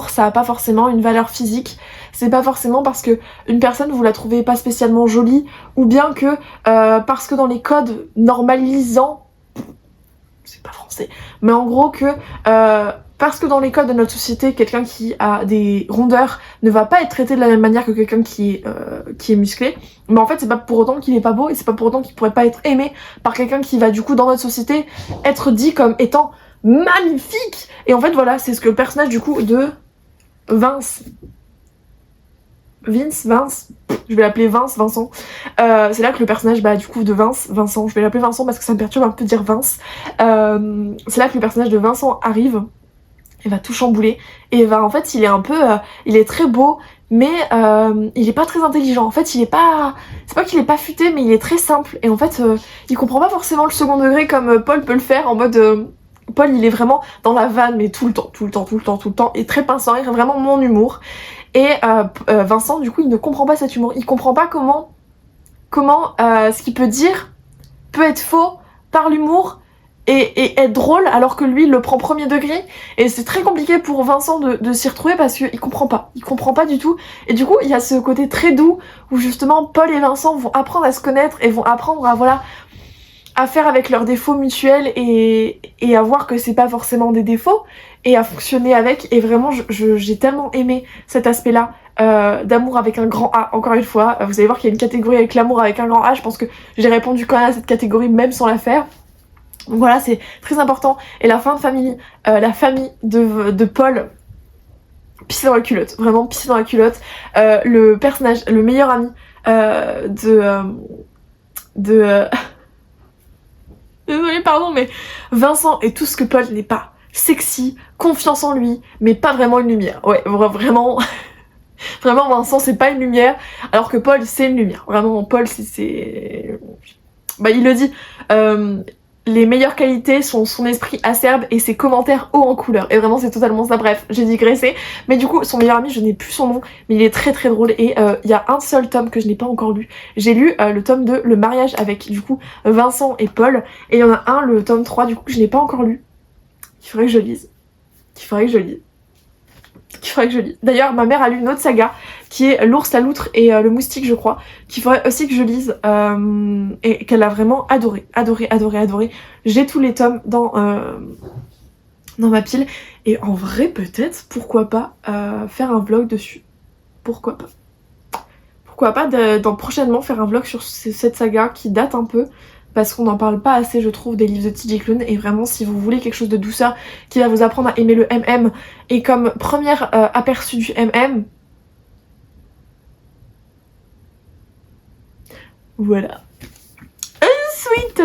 ça a pas forcément une valeur physique, c'est pas forcément parce que une personne vous la trouvez pas spécialement jolie ou bien que parce que dans les codes normalisants, c'est pas français, mais en gros que parce que dans les codes de notre société, quelqu'un qui a des rondeurs ne va pas être traité de la même manière que quelqu'un qui est musclé, mais en fait c'est pas pour autant qu'il est pas beau et c'est pas pour autant qu'il pourrait pas être aimé par quelqu'un qui va du coup dans notre société être dit comme étant magnifique. Et en fait voilà, c'est ce que le personnage du coup de Vince, je vais l'appeler Vincent. C'est là que le personnage bah du coup de Vincent, je vais l'appeler Vincent parce que ça me perturbe un peu de dire Vince. C'est là que le personnage de Vincent arrive et va tout chambouler et va en fait il est un peu, il est très beau mais il est pas très intelligent. En fait c'est pas qu'il est pas futé mais il est très simple et en fait il comprend pas forcément le second degré comme Paul peut le faire en mode Paul il est vraiment dans la vanne mais tout le temps et très pince sans rire, vraiment mon humour. Et Vincent du coup il ne comprend pas cet humour, il comprend pas comment ce qu'il peut dire peut être faux par l'humour et être drôle alors que lui il le prend premier degré et c'est très compliqué pour Vincent de s'y retrouver parce qu'il comprend pas du tout et du coup il y a ce côté très doux où justement Paul et Vincent vont apprendre à se connaître et vont apprendre à voilà à faire avec leurs défauts mutuels et à voir que c'est pas forcément des défauts et à fonctionner avec. Et vraiment j'ai tellement aimé cet aspect là d'amour avec un grand A. Encore une fois vous allez voir qu'il y a une catégorie avec l'amour avec un grand A, je pense que j'ai répondu quand même à cette catégorie même sans la faire. Donc voilà, c'est très important. Et la fin de famille, la famille de Paul, pissé dans la culotte, vraiment pissé dans la culotte. Le personnage, le meilleur ami désolée, pardon, mais Vincent est tout ce que Paul n'est pas. Sexy, confiance en lui, mais pas vraiment une lumière. Ouais, vraiment, vraiment Vincent c'est pas une lumière, alors que Paul c'est une lumière. Vraiment, Paul c'est... Bah il le dit, les meilleures qualités sont son esprit acerbe et ses commentaires hauts en couleur. Et vraiment c'est totalement ça, bref, j'ai digressé. Mais du coup, son meilleur ami, je n'ai plus son nom, mais il est très très drôle. Et il y a un seul tome que je n'ai pas encore lu. J'ai lu le tome 2, Le mariage avec du coup Vincent et Paul. Et il y en a un, le tome 3, du coup, que je n'ai pas encore lu. Il faudrait que je lise. D'ailleurs, ma mère a lu une autre saga qui est L'ours, la loutre et le moustique, je crois, qu'il faudrait aussi que je lise et qu'elle a vraiment adoré. J'ai tous les tomes dans ma pile et en vrai, peut-être, pourquoi pas faire un vlog dessus. Pourquoi pas prochainement faire un vlog sur cette saga qui date un peu. Parce qu'on n'en parle pas assez je trouve des livres de T.J. Klune et vraiment si vous voulez quelque chose de douceur qui va vous apprendre à aimer le MM et comme premier aperçu du MM, Voilà. Sweet.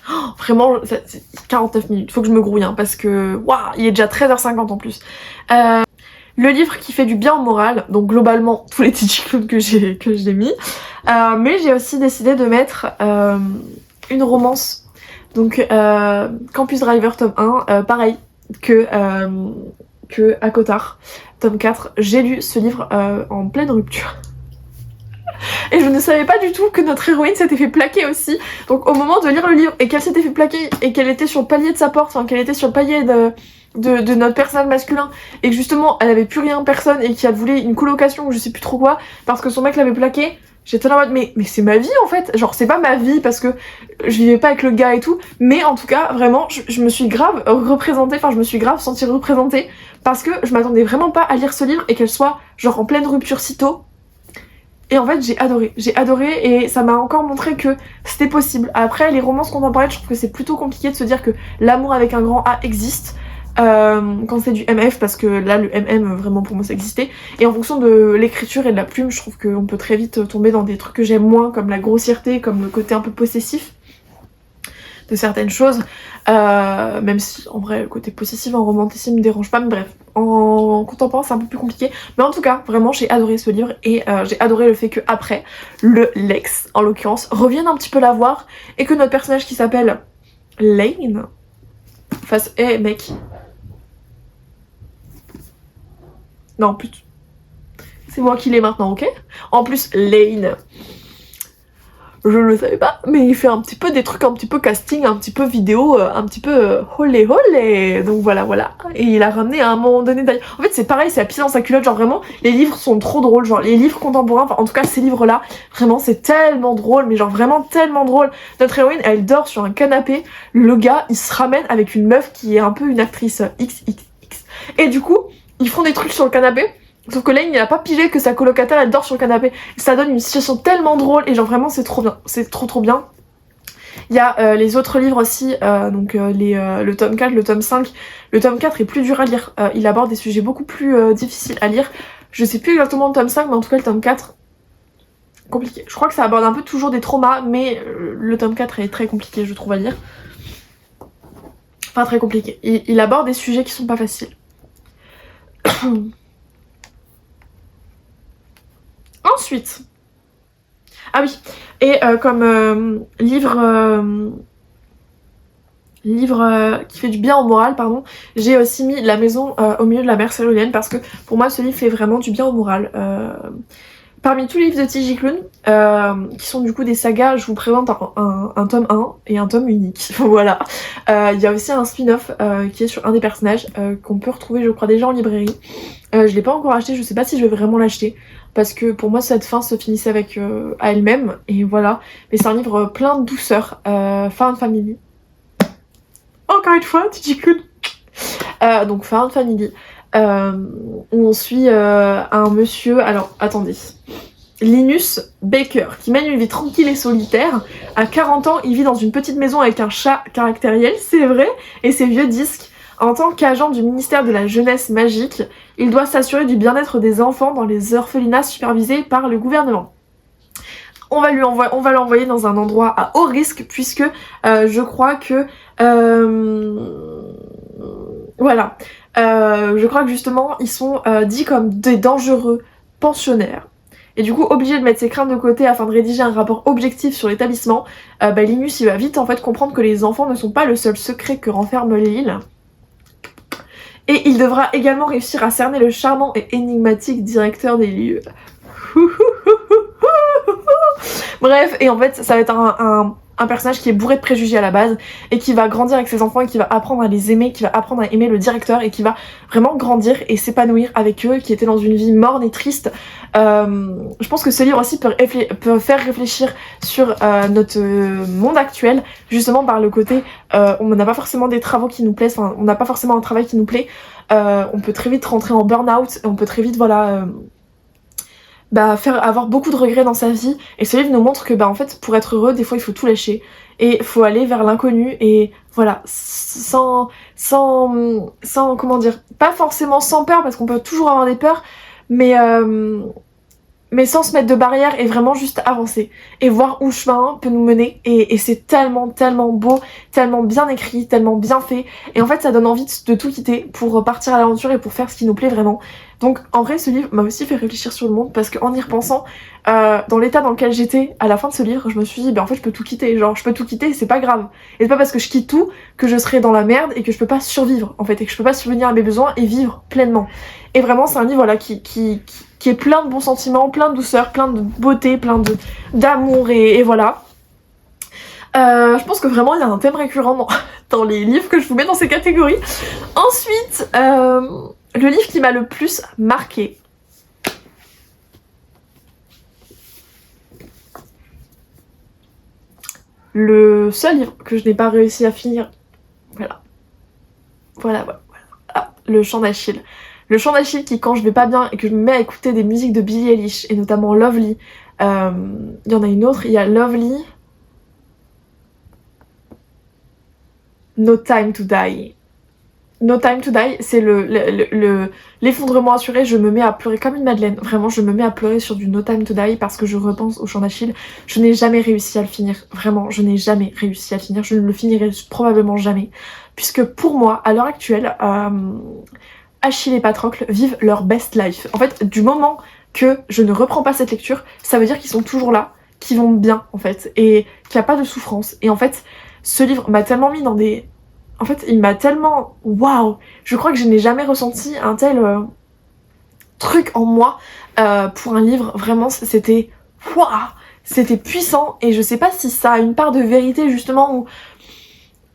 Oh, vraiment, c'est 49 minutes, faut que je me grouille, hein, parce que, waouh, il est déjà 13h50 en plus. Le livre qui fait du bien au moral, donc globalement, tous les petits clowns que j'ai mis. Mais j'ai aussi décidé de mettre une romance. Donc, Campus Driver tome 1, pareil que Akotar, tome 4. J'ai lu ce livre en pleine rupture. Et je ne savais pas du tout que notre héroïne s'était fait plaquer aussi. Donc au moment de lire le livre et qu'elle s'était fait plaquer et qu'elle était sur le palier de sa porte, enfin qu'elle était sur le palier de notre personnage masculin et que justement elle avait plus rien, personne et qu'elle voulait une colocation ou je sais plus trop quoi parce que son mec l'avait plaqué, j'étais là en mode mais c'est ma vie en fait, genre c'est pas ma vie parce que je vivais pas avec le gars et tout, mais en tout cas vraiment je me suis grave représentée, enfin je me suis grave sentie représentée parce que je m'attendais vraiment pas à lire ce livre et qu'elle soit genre en pleine rupture si tôt. Et en fait, j'ai adoré et ça m'a encore montré que c'était possible. Après, les romances contemporaines, je trouve que c'est plutôt compliqué de se dire que l'amour avec un grand A existe quand c'est du MF, parce que là, le MM, vraiment pour moi, ça existait. Et en fonction de l'écriture et de la plume, je trouve qu'on peut très vite tomber dans des trucs que j'aime moins, comme la grossièreté, comme le côté un peu possessif de certaines choses, même si en vrai le côté possessif en romanticisme me dérange pas, mais bref, en contemporain c'est un peu plus compliqué, mais en tout cas vraiment j'ai adoré ce livre et j'ai adoré le fait que après le Lex en l'occurrence revienne un petit peu la voir et que notre personnage qui s'appelle Lane fasse mec, non putain, c'est moi qui l'ai maintenant, ok, en plus Lane, je le savais pas, mais il fait un petit peu des trucs un petit peu casting, un petit peu vidéo, un petit peu holé holé. Donc voilà. Et il a ramené à un moment donné d'ailleurs. En fait c'est pareil, c'est à pisser dans sa culotte, genre vraiment, les livres sont trop drôles, genre les livres contemporains, enfin en tout cas ces livres-là, vraiment c'est tellement drôle, mais genre vraiment tellement drôle. Notre héroïne, elle dort sur un canapé, le gars, il se ramène avec une meuf qui est un peu une actrice XXX. Et du coup, ils font des trucs sur le canapé. Sauf que Lane il a pas pigé que sa colocataire elle dort sur le canapé. Ça donne une situation tellement drôle et genre vraiment c'est trop bien. C'est trop bien. Il y a les autres livres aussi, le tome 4, le tome 5. Le tome 4 est plus dur à lire. Il aborde des sujets beaucoup plus difficiles à lire. Je sais plus exactement le tome 5, mais en tout cas le tome 4, compliqué. Je crois que ça aborde un peu toujours des traumas, mais le tome 4 est très compliqué je trouve à lire. Enfin très compliqué. Il aborde des sujets qui sont pas faciles. Ensuite, ah oui, et comme livre qui fait du bien au moral, pardon, j'ai aussi mis La maison au milieu de la mer Céruléenne parce que pour moi ce livre fait vraiment du bien au moral. Parmi tous les livres de TJ Klune, qui sont du coup des sagas, je vous présente un tome 1 et un tome unique, voilà. Il y a aussi un spin-off qui est sur un des personnages qu'on peut retrouver je crois déjà en librairie. Je l'ai pas encore acheté, je sais pas si je vais vraiment l'acheter parce que pour moi cette fin se finissait avec à elle-même et voilà. Mais c'est un livre plein de douceur, Found Family. Encore une fois, TJ Klune. Donc Found Family. Où on suit un monsieur, alors attendez, Linus Baker, qui mène une vie tranquille et solitaire. À 40 ans, il vit dans une petite maison avec un chat caractériel, c'est vrai, et ses vieux disques. En tant qu'agent du ministère de la Jeunesse Magique, il doit s'assurer du bien-être des enfants dans les orphelinats supervisés par le gouvernement. On va l'envoyer dans un endroit à haut risque puisque je crois que voilà. Je crois que justement ils sont dits comme des dangereux pensionnaires. Et du coup obligé de mettre ses craintes de côté afin de rédiger un rapport objectif sur l'établissement, Linus il va vite en fait comprendre que les enfants ne sont pas le seul secret que renferme l'île. Et il devra également réussir à cerner le charmant et énigmatique directeur des lieux. Bref, et en fait ça va être un personnage qui est bourré de préjugés à la base et qui va grandir avec ses enfants et qui va apprendre à les aimer, qui va apprendre à aimer le directeur et qui va vraiment grandir et s'épanouir avec eux, qui était dans une vie morne et triste. Je pense que ce livre aussi peut faire réfléchir sur notre monde actuel, justement par le côté on n'a pas forcément des travaux qui nous plaisent, enfin on n'a pas forcément un travail qui nous plaît, on peut très vite rentrer en burn-out, on peut très vite voilà avoir beaucoup de regrets dans sa vie, et ce livre nous montre que en fait pour être heureux des fois il faut tout lâcher et il faut aller vers l'inconnu et voilà sans comment dire, pas forcément sans peur parce qu'on peut toujours avoir des peurs mais mais sans se mettre de barrière et vraiment juste avancer et voir où le chemin peut nous mener et c'est tellement beau, tellement bien écrit, tellement bien fait et en fait ça donne envie de tout quitter pour partir à l'aventure et pour faire ce qui nous plaît vraiment. Donc en vrai ce livre m'a aussi fait réfléchir sur le monde parce qu'en y repensant, dans l'état dans lequel j'étais à la fin de ce livre, je me suis dit en fait je peux tout quitter, genre je peux tout quitter et c'est pas grave. Et c'est pas parce que je quitte tout que je serai dans la merde et que je peux pas survivre en fait et que je peux pas subvenir à mes besoins et vivre pleinement. Et vraiment c'est un livre voilà qui est plein de bons sentiments, plein de douceur, plein de beauté, plein d'amour et voilà. Je pense que vraiment il y a un thème récurrent dans les livres que je vous mets dans ces catégories. Ensuite, le livre qui m'a le plus marqué. Le seul livre que je n'ai pas réussi à finir. Voilà. Ah, le Chant d'Achille. Le Chant d'Achille qui, quand je vais pas bien et que je me mets à écouter des musiques de Billie Eilish, et notamment Lovely, il y en a une autre, il y a Lovely, No Time to Die. No Time to Die, c'est l'effondrement assuré, je me mets à pleurer comme une madeleine. Vraiment, je me mets à pleurer sur du No Time to Die parce que je repense au Chant d'Achille. Je n'ai jamais réussi à le finir. Vraiment, je n'ai jamais réussi à le finir. Je ne le finirai probablement jamais. Puisque pour moi, à l'heure actuelle, Achille et Patrocle vivent leur best life. En fait, du moment que je ne reprends pas cette lecture, ça veut dire qu'ils sont toujours là, qu'ils vont bien, en fait, et qu'il n'y a pas de souffrance. Et en fait, ce livre m'a tellement mis dans des... En fait, il m'a tellement... Waouh! Je crois que je n'ai jamais ressenti un tel truc en moi pour un livre. Vraiment, c'était... Waouh! C'était puissant, et je sais pas si ça a une part de vérité, justement,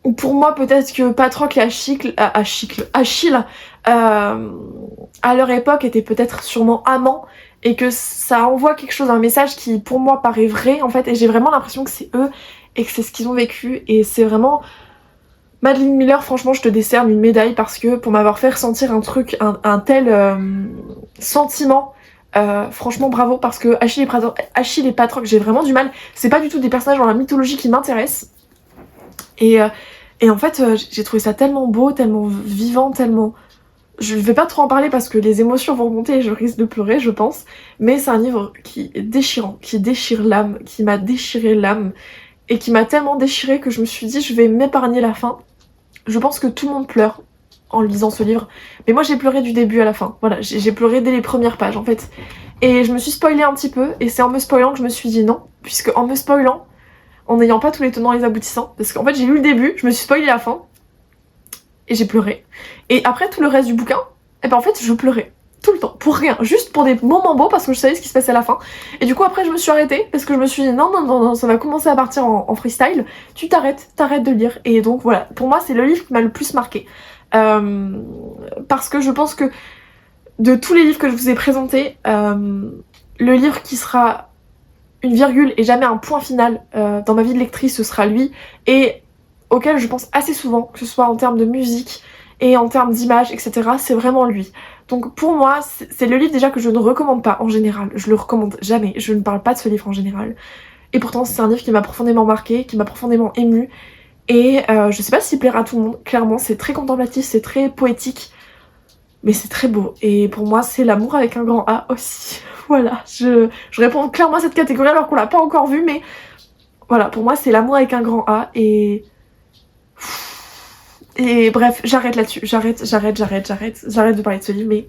ou pour moi, peut-être que Patrocle et Achille, à leur époque, étaient peut-être sûrement amants, et que ça envoie quelque chose, un message qui, pour moi, paraît vrai, en fait, et j'ai vraiment l'impression que c'est eux, et que c'est ce qu'ils ont vécu, et c'est vraiment... Madeline Miller, franchement, je te décerne une médaille parce que pour m'avoir fait ressentir un truc, un tel sentiment, franchement bravo, parce que Achille et Patrocle, j'ai vraiment du mal. C'est pas du tout des personnages dans la mythologie qui m'intéressent. Et en fait, j'ai trouvé ça tellement beau, tellement vivant, tellement... Je vais pas trop en parler parce que les émotions vont remonter et je risque de pleurer, je pense. Mais c'est un livre qui est déchirant, qui déchire l'âme, qui m'a déchiré l'âme. Et qui m'a tellement déchirée que je me suis dit je vais m'épargner la fin. Je pense que tout le monde pleure en lisant ce livre. Mais moi j'ai pleuré du début à la fin. Voilà, j'ai pleuré dès les premières pages en fait. Et je me suis spoilée un petit peu. Et c'est en me spoilant que je me suis dit non. Puisque en me spoilant, en n'ayant pas tous les tenants et les aboutissants. Parce qu'en fait j'ai lu le début, je me suis spoilée la fin. Et j'ai pleuré. Et après tout le reste du bouquin, et ben en fait je pleurais. Tout le temps, pour rien, juste pour des moments beaux parce que je savais ce qui se passait à la fin. Et du coup après je me suis arrêtée parce que je me suis dit non, ça va commencer à partir en freestyle, tu t'arrêtes de lire. Et donc voilà, pour moi c'est le livre qui m'a le plus marqué. Parce que je pense que de tous les livres que je vous ai présentés, le livre qui sera une virgule et jamais un point final dans ma vie de lectrice, ce sera lui, et auquel je pense assez souvent, que ce soit en termes de musique et en termes d'image, etc. C'est vraiment lui. Donc pour moi, c'est le livre déjà que je ne recommande pas en général. Je le recommande jamais. Je ne parle pas de ce livre en général. Et pourtant, c'est un livre qui m'a profondément marqué, qui m'a profondément émue. Et je sais pas s'il plaira à tout le monde. Clairement, c'est très contemplatif, c'est très poétique. Mais c'est très beau. Et pour moi, c'est l'amour avec un grand A aussi. Voilà, je réponds clairement à cette catégorie alors qu'on l'a pas encore vu. Mais voilà, pour moi, c'est l'amour avec un grand A. Et bref, j'arrête là-dessus, j'arrête de parler de ce livre, mais...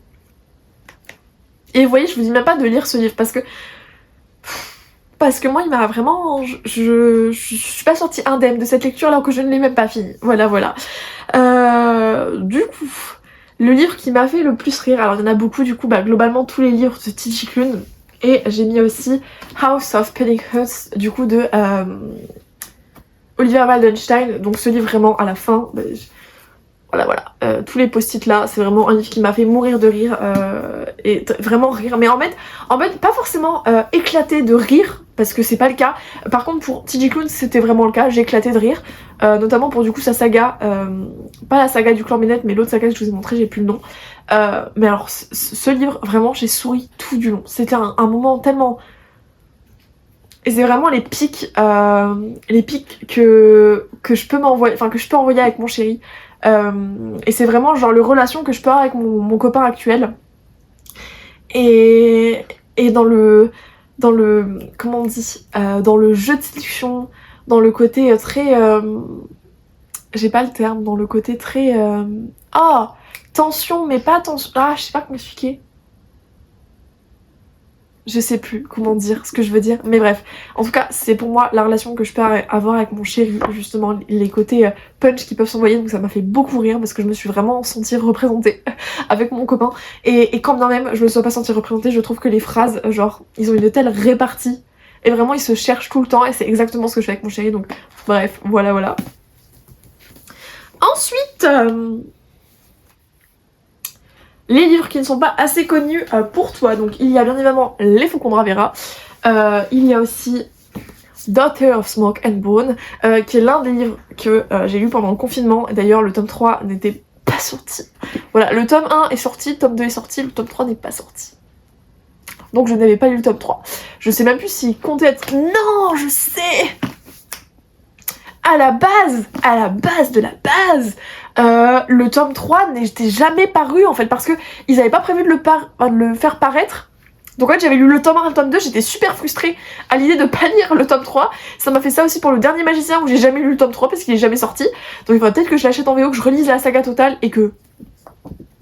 Et vous voyez, je vous dis même pas de lire ce livre, parce que moi, il m'a vraiment... Je suis pas sortie indemne de cette lecture alors que je ne l'ai même pas fini. Voilà. Du coup, le livre qui m'a fait le plus rire, alors il y en a beaucoup, du coup, globalement, tous les livres de T.J. Klune, et j'ai mis aussi House of Pennycuts, du coup, de... Oliver Waldenstein, donc ce livre vraiment à la fin, voilà, tous les post-it là, c'est vraiment un livre qui m'a fait mourir de rire, et vraiment rire, mais en fait pas forcément éclater de rire, parce que c'est pas le cas. Par contre pour T.J. Klune c'était vraiment le cas, j'ai éclaté de rire, notamment pour du coup sa saga, pas la saga du clan Bennett, mais l'autre saga que je vous ai montré, j'ai plus le nom. Mais alors ce livre, vraiment j'ai souri tout du long, c'était un moment tellement... Et c'est vraiment les pics que je peux m'envoyer, enfin que je peux envoyer avec mon chéri. Et c'est vraiment genre les relations que je peux avoir avec mon copain actuel. Et et comment on dit, dans le jeu de séduction, dans le côté très, j'ai pas le terme, dans le côté très, tension, mais pas tension, je sais pas comment expliquer. Je sais plus comment dire ce que je veux dire, mais bref. En tout cas, c'est pour moi la relation que je peux avoir avec mon chéri, justement, les côtés punch qui peuvent s'envoyer, donc ça m'a fait beaucoup rire parce que je me suis vraiment sentie représentée avec mon copain. Et quand bien même je me sois pas sentie représentée, je trouve que les phrases, genre, ils ont une telle répartie, et vraiment ils se cherchent tout le temps, et c'est exactement ce que je fais avec mon chéri, donc bref, voilà. Ensuite... les livres qui ne sont pas assez connus pour toi, donc il y a bien évidemment Les Faucons de Ravera, il y a aussi Daughter of Smoke and Bone, qui est l'un des livres que j'ai lu pendant le confinement, et d'ailleurs le tome 3 n'était pas sorti. Voilà, le tome 1 est sorti, le tome 2 est sorti, le tome 3 n'est pas sorti. Donc je n'avais pas lu le tome 3. Je sais même plus s'il comptait être... Non, je sais! À la base de la base, le tome 3 n'était jamais paru en fait, parce que ils avaient pas prévu de le faire paraître. Donc en fait j'avais lu le tome 1 et le tome 2, j'étais super frustrée à l'idée de pas lire le tome 3. Ça m'a fait ça aussi pour le dernier magicien où j'ai jamais lu le tome 3 parce qu'il est jamais sorti. Donc il faudrait peut-être que je l'achète en VO, que je relise la saga totale et que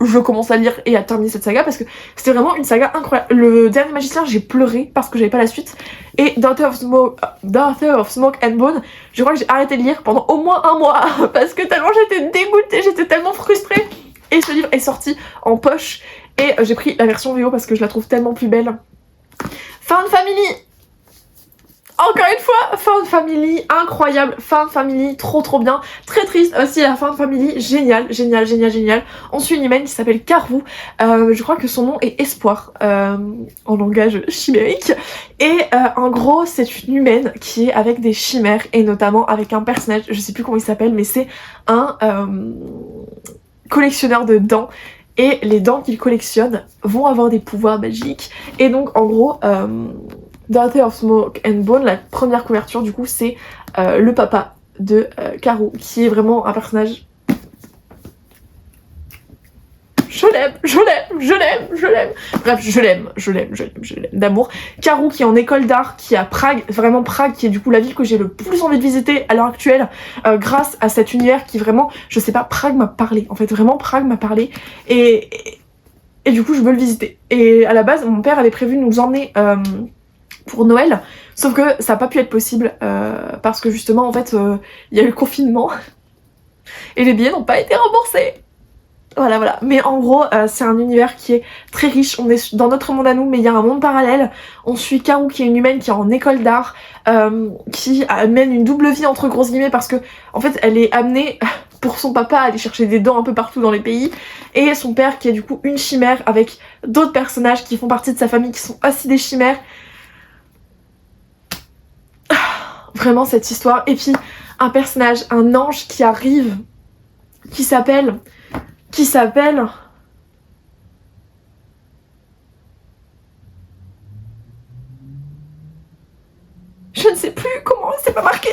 je commence à lire et à terminer cette saga, parce que c'était vraiment une saga incroyable. Le dernier magicien, j'ai pleuré parce que j'avais pas la suite. Et Daughter of Smoke and Bone, je crois que j'ai arrêté de lire pendant au moins un mois parce que tellement j'étais dégoûtée, j'étais tellement frustrée. Et ce livre est sorti en poche et j'ai pris la version VO parce que je la trouve tellement plus belle. Found Family, encore une fois, Found Family, incroyable, Found Family, trop bien, très triste aussi la Found Family, génial. On suit une humaine qui s'appelle Karou, je crois que son nom est Espoir, en langage chimérique, et en gros c'est une humaine qui est avec des chimères, et notamment avec un personnage, je sais plus comment il s'appelle, mais c'est un collectionneur de dents, et les dents qu'il collectionne vont avoir des pouvoirs magiques, et donc en gros... Daughter of Smoke and Bone, la première couverture du coup c'est le papa de Karou, qui est vraiment un personnage... Je l'aime. Bref, je l'aime d'amour. Karou qui est en école d'art, qui est à Prague, vraiment Prague qui est du coup la ville que j'ai le plus envie de visiter à l'heure actuelle, grâce à cet univers qui vraiment, je sais pas, Prague m'a parlé, en fait vraiment Prague m'a parlé, et du coup je veux le visiter. Et à la base mon père avait prévu de nous emmener... pour Noël, sauf que ça n'a pas pu être possible parce que justement en fait il y a eu le confinement et les billets n'ont pas été remboursés. Voilà. Mais en gros c'est un univers qui est très riche, on est dans notre monde à nous mais il y a un monde parallèle. On suit Karou qui est une humaine qui est en école d'art, qui mène une double vie entre grosses guillemets parce que en fait elle est amenée pour son papa à aller chercher des dents un peu partout dans les pays, et son père qui est du coup une chimère avec d'autres personnages qui font partie de sa famille qui sont aussi des chimères. Vraiment cette histoire, et puis un personnage, un ange qui arrive, qui s'appelle... Je ne sais plus comment, c'est pas marqué.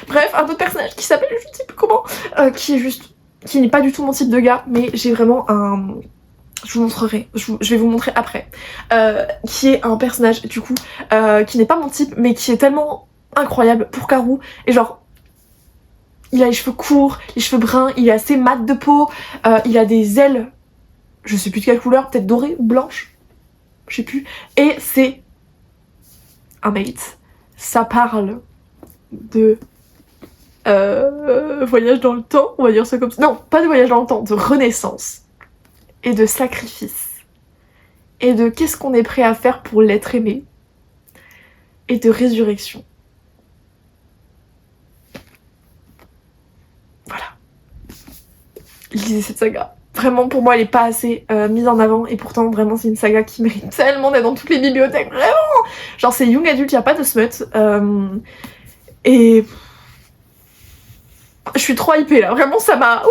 Bref, un autre personnage qui s'appelle, je ne sais plus comment, qui n'est pas du tout mon type de gars, mais j'ai vraiment un... Je vous montrerai, je vais vous montrer après, qui est un personnage du coup, qui n'est pas mon type, mais qui est tellement incroyable pour Karou, et genre, il a les cheveux courts, les cheveux bruns, il est assez mat de peau, il a des ailes, je sais plus de quelle couleur, peut-être dorée ou blanche, je sais plus, et c'est un mate. Ça parle de voyage dans le temps, on va dire ça comme ça, non, pas de voyage dans le temps, de renaissance, et de sacrifice, et de qu'est-ce qu'on est prêt à faire pour l'être aimé, et de résurrection. Voilà. Lisez cette saga. Vraiment, pour moi, elle est pas assez mise en avant, et pourtant, vraiment, c'est une saga qui mérite tellement d'être dans toutes les bibliothèques, vraiment. Genre, c'est young adulte, y a pas de smut, et... Je suis trop hypée, là. Vraiment, ça m'a...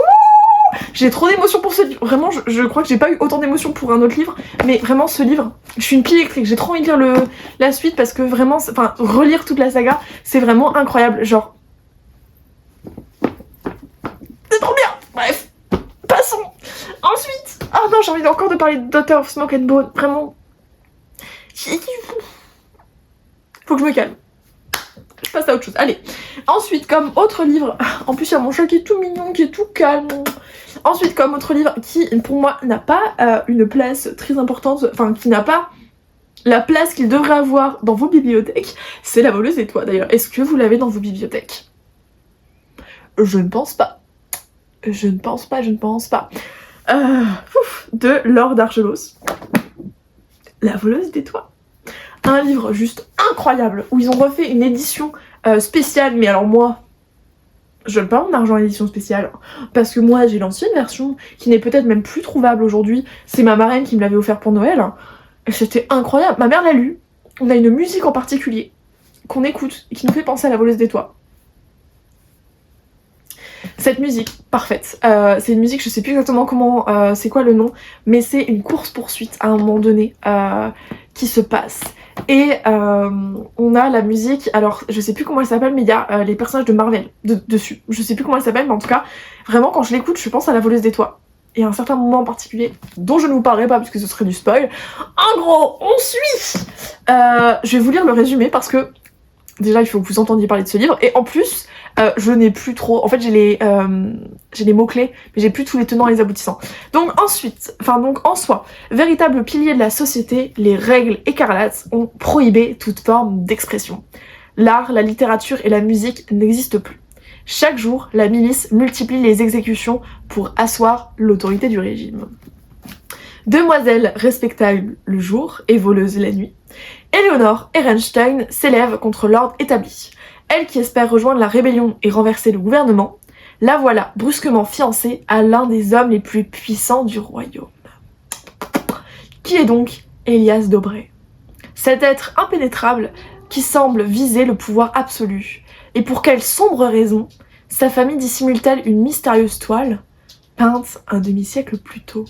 J'ai trop d'émotions pour ce livre. Vraiment, je crois que j'ai pas eu autant d'émotions pour un autre livre, mais vraiment, ce livre, je suis une pile électrique. J'ai trop envie de lire la suite, parce que vraiment, enfin, relire toute la saga, c'est vraiment incroyable. Genre... C'est trop bien. Bref, passons. Ensuite, oh non, j'ai envie encore de parler de Daughter of Smoke and Bone. Vraiment, Faut que je me calme. Je passe à autre chose. Allez. Ensuite, comme autre livre, en plus il y a mon chat qui est tout mignon, qui est tout calme. Ensuite, comme autre livre qui, pour moi, n'a pas une place très importante, enfin qui n'a pas la place qu'il devrait avoir dans vos bibliothèques, c'est La Voleuse des Toits. D'ailleurs, est-ce que vous l'avez dans vos bibliothèques? Je ne pense pas. Je ne pense pas. De Laure d'Argelos. La Voleuse des Toits. Un livre juste incroyable, où ils ont refait une édition spéciale, mais alors moi, je donne pas mon argent à l'édition spéciale, parce que moi j'ai l'ancienne version, qui n'est peut-être même plus trouvable aujourd'hui, c'est ma marraine qui me l'avait offert pour Noël, et c'était incroyable, ma mère l'a lu, on a une musique en particulier, qu'on écoute, et qui nous fait penser à La Voleuse des Toits. Cette musique, parfaite, c'est une musique, je sais plus exactement comment, c'est quoi le nom, mais c'est une course-poursuite à un moment donné, qui se passe. Et on a la musique, alors je sais plus comment elle s'appelle, mais il y a les personnages de Marvel dessus. Je sais plus comment elle s'appelle, mais en tout cas, vraiment quand je l'écoute, je pense à La Voleuse des Toits. Et à un certain moment en particulier, dont je ne vous parlerai pas puisque ce serait du spoil. En gros, on suit. Je vais vous lire le résumé parce que déjà il faut que vous entendiez parler de ce livre. Et en plus, je n'ai plus trop... En fait j'ai les mots-clés, mais j'ai plus tous les tenants et les aboutissants. Donc en soi, véritable pilier de la société, les règles écarlates ont prohibé toute forme d'expression. L'art, la littérature et la musique n'existent plus. Chaque jour, la milice multiplie les exécutions pour asseoir l'autorité du régime. Demoiselle respectable le jour et voleuse la nuit, Eleonore Ehrenstein s'élève contre l'ordre établi. Elle qui espère rejoindre la rébellion et renverser le gouvernement, la voilà brusquement fiancée à l'un des hommes les plus puissants du royaume. Qui est donc Elias d'Aubray? Cet être impénétrable qui semble viser le pouvoir absolu. Et pour quelle sombre raison sa famille dissimule-t-elle une mystérieuse toile peinte un demi-siècle plus tôt?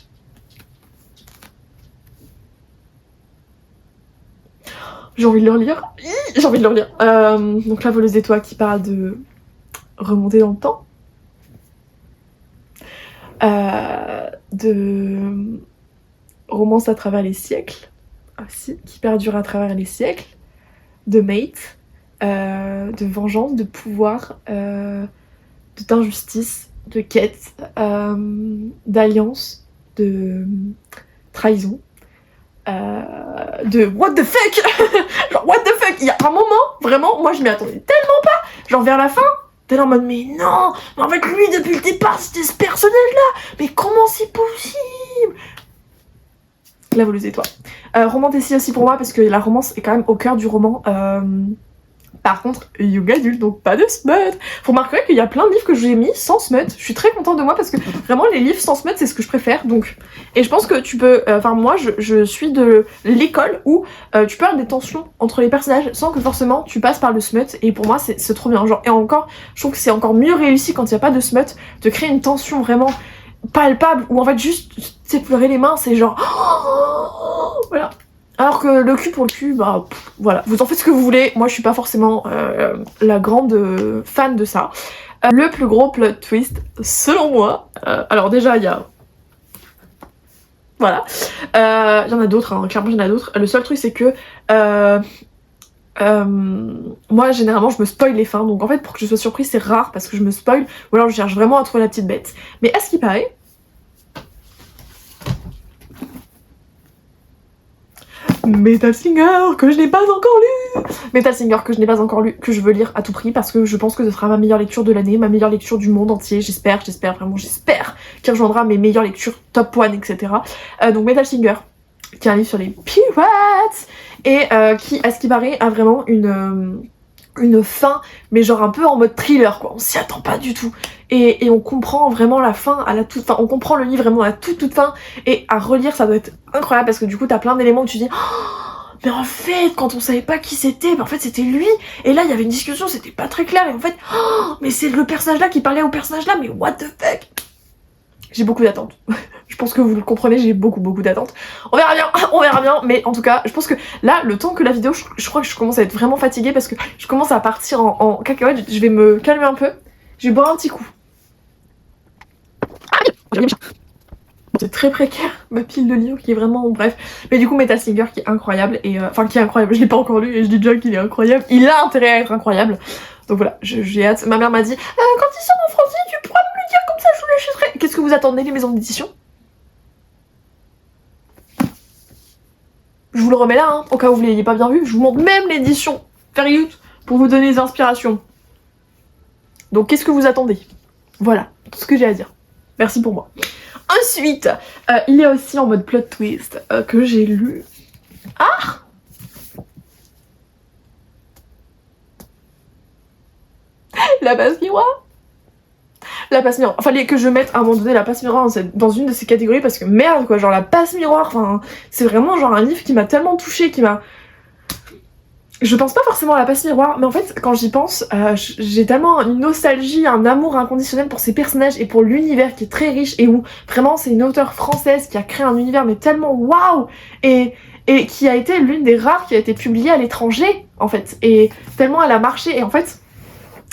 J'ai envie de le relire. Donc La Voleuse des Toits qui parle de remonter dans le temps. De romance à travers les siècles aussi, qui perdure à travers les siècles. De mate, de vengeance, de pouvoir, d'injustice, de quête, d'alliance, de trahison. De what the fuck. Genre what the fuck. Il y a un moment, vraiment, moi je m'y attendais tellement pas. Genre vers la fin, t'es là en mode mais non, mais en fait lui depuis le départ c'était ce personnage là. Mais comment c'est possible? La Voleuse des Toits. Romantécie aussi pour moi parce que la romance est quand même au cœur du roman. Par contre, young adulte, donc pas de smut. Faut remarquer qu'il y a plein de livres que j'ai mis sans smut. Je suis très contente de moi parce que vraiment les livres sans smut c'est ce que je préfère. Donc, et je pense que tu peux, enfin moi je suis de l'école où tu peux avoir des tensions entre les personnages sans que forcément tu passes par le smut. Et pour moi c'est trop bien. Genre et encore, je trouve que c'est encore mieux réussi quand il n'y a pas de smut de créer une tension vraiment palpable où en fait juste tu sais pleurer les mains, c'est genre voilà. Alors que le cul pour le cul, bah voilà, vous en faites ce que vous voulez. Moi je suis pas forcément la grande fan de ça. Le plus gros plot twist, selon moi, alors déjà il y a... Voilà, il y en a d'autres, hein, clairement il y en a d'autres. Le seul truc c'est que moi généralement je me spoil les fins, donc en fait pour que je sois surprise c'est rare parce que je me spoil, ou alors je cherche vraiment à trouver la petite bête. Mais à ce qui paraît... Metal Slinger que je n'ai pas encore lu. Metal Slinger que je n'ai pas encore lu, que je veux lire à tout prix parce que je pense que ce sera ma meilleure lecture de l'année, ma meilleure lecture du monde entier, j'espère vraiment, j'espère qu'il rejoindra mes meilleures lectures top 1, etc. Donc Metal Slinger, qui est un livre sur les pirates, et qui, à ce qui paraît, a vraiment une fin, mais genre un peu en mode thriller quoi, on s'y attend pas du tout. Et on comprend vraiment la fin à la toute fin, on comprend le livre vraiment à la toute fin, et à relire ça doit être incroyable parce que du coup t'as plein d'éléments où tu dis oh, mais en fait quand on savait pas qui c'était, en fait c'était lui, et là il y avait une discussion, c'était pas très clair, et en fait oh, mais c'est le personnage là qui parlait au personnage là, mais what the fuck. J'ai beaucoup d'attentes. Je pense que vous le comprenez, j'ai beaucoup d'attentes. On verra bien, mais en tout cas, je pense que là, le temps que la vidéo, je crois que je commence à être vraiment fatiguée parce que je commence à partir en cacahuète, je vais me calmer un peu, je vais boire un petit coup. c'est très précaire, ma pile de livres qui est vraiment bref. Mais du coup Meta Singer qui est incroyable et enfin qui est incroyable, je l'ai pas encore lu et je dis déjà qu'il est incroyable. Il a intérêt à être incroyable. Donc voilà, j'ai hâte. Ma mère m'a dit quand il sort en français, tu pourras me le dire comme ça, je vous l'achèterai. Qu'est-ce que vous attendez les maisons d'édition? Je vous le remets là, hein, au cas où vous l'ayez pas bien vu. Je vous montre même l'édition Fairyut pour vous donner des inspirations. Donc qu'est-ce que vous attendez? Voilà, tout ce que j'ai à dire. Merci pour moi. Ensuite, il y a aussi en mode plot twist que j'ai lu. Ah! La passe miroir. La passe miroir. Fallait que je mette à un moment donné la passe miroir dans une de ces catégories parce que merde quoi, genre la passe miroir, enfin c'est vraiment genre un livre qui m'a tellement touchée, qui m'a... Je pense pas forcément à la passe miroir, mais en fait quand j'y pense, j'ai tellement une nostalgie, un amour inconditionnel pour ces personnages et pour l'univers qui est très riche et où vraiment c'est une auteure française qui a créé un univers mais tellement waouh et qui a été l'une des rares qui a été publiée à l'étranger en fait, et tellement elle a marché et en fait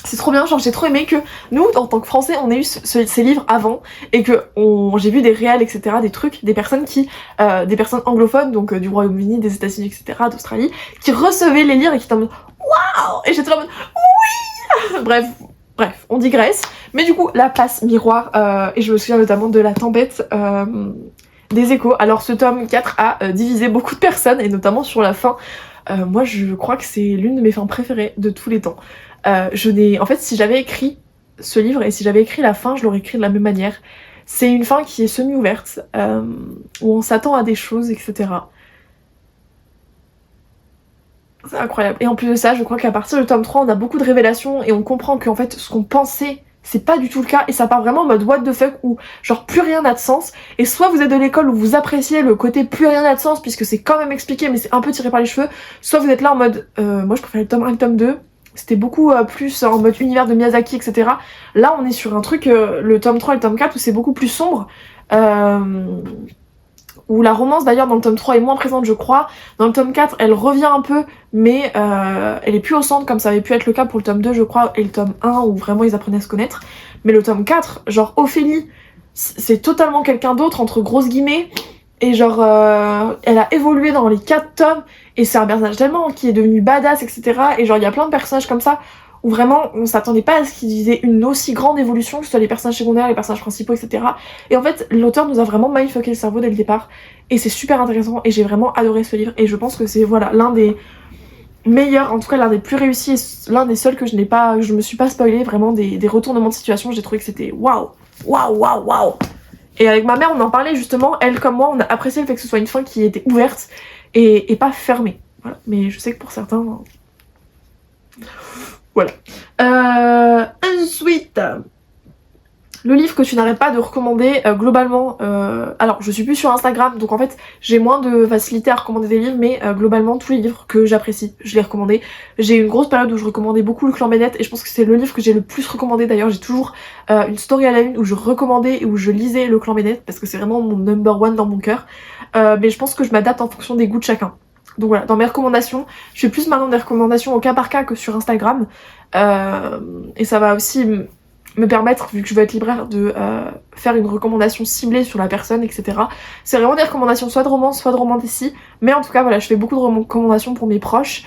c'est trop bien, genre j'ai trop aimé que nous, en tant que Français, on ait eu ces livres avant et que j'ai vu des réels, etc., des trucs, des personnes des personnes anglophones, donc du Royaume-Uni, des États-Unis, etc., d'Australie, qui recevaient les livres et qui étaient en mode waouh, et j'étais en mode oui. Bref, on digresse. Mais du coup, la passe miroir, et je me souviens notamment de La Tempête des Échos. Alors ce tome 4 a divisé beaucoup de personnes et notamment sur la fin. Moi, je crois que c'est l'une de mes fins préférées de tous les temps. En fait, si j'avais écrit ce livre et si j'avais écrit la fin, je l'aurais écrit de la même manière. C'est une fin qui est semi-ouverte, où on s'attend à des choses, etc. C'est incroyable. Et en plus de ça, je crois qu'à partir du tome 3, on a beaucoup de révélations et on comprend qu'en fait, ce qu'on pensait, c'est pas du tout le cas. Et ça part vraiment en mode what the fuck, où genre plus rien n'a de sens. Et soit vous êtes de l'école où vous appréciez le côté plus rien n'a de sens, puisque c'est quand même expliqué, mais c'est un peu tiré par les cheveux. Soit vous êtes là en mode, moi je préfère le tome 1 et le tome 2. C'était beaucoup plus en mode univers de Miyazaki, etc. Là, on est sur un truc, le tome 3 et le tome 4, où c'est beaucoup plus sombre. Où la romance, d'ailleurs, dans le tome 3 est moins présente, je crois. Dans le tome 4, elle revient un peu, mais elle est plus au centre, comme ça avait pu être le cas pour le tome 2, je crois, et le tome 1, où vraiment ils apprenaient à se connaître. Mais le tome 4, genre Ophélie, c'est totalement quelqu'un d'autre, entre grosses guillemets. Et genre, elle a évolué dans les 4 tomes, et c'est un personnage tellement qui est devenu badass, etc. Et genre, il y a plein de personnages comme ça, où vraiment, on s'attendait pas à ce qu'ils aient une aussi grande évolution, que ce soit les personnages secondaires, les personnages principaux, etc. Et en fait, l'auteur nous a vraiment mindfucké le cerveau dès le départ, et c'est super intéressant, et j'ai vraiment adoré ce livre, et je pense que c'est, voilà, l'un des meilleurs, en tout cas l'un des plus réussis, et l'un des seuls que je me suis pas spoilé, vraiment des retournements de situation, j'ai trouvé que c'était waouh, waouh, waouh, waouh. Et avec ma mère, on en parlait justement, elle comme moi, on a apprécié le fait que ce soit une fin qui était ouverte et pas fermée. Voilà. Mais je sais que pour certains... Voilà. Ensuite, le livre que tu n'arrêtes pas de recommander, globalement... alors, je suis plus sur Instagram, donc en fait, j'ai moins de facilité à recommander des livres, mais globalement, tous les livres que j'apprécie, je les recommandais. J'ai eu une grosse période où je recommandais beaucoup Le Clan Bennett, et je pense que c'est le livre que j'ai le plus recommandé. D'ailleurs, j'ai toujours une story à la une où je recommandais et où je lisais Le Clan Bennett, parce que c'est vraiment mon number one dans mon cœur. Mais je pense que je m'adapte en fonction des goûts de chacun. Donc voilà, dans mes recommandations, je fais plus maintenant des recommandations au cas par cas que sur Instagram. Et ça va aussi me permettre, vu que je veux être libraire, de faire une recommandation ciblée sur la personne, etc. C'est vraiment des recommandations soit de romance, soit de romantici. Mais en tout cas, voilà, je fais beaucoup de recommandations pour mes proches,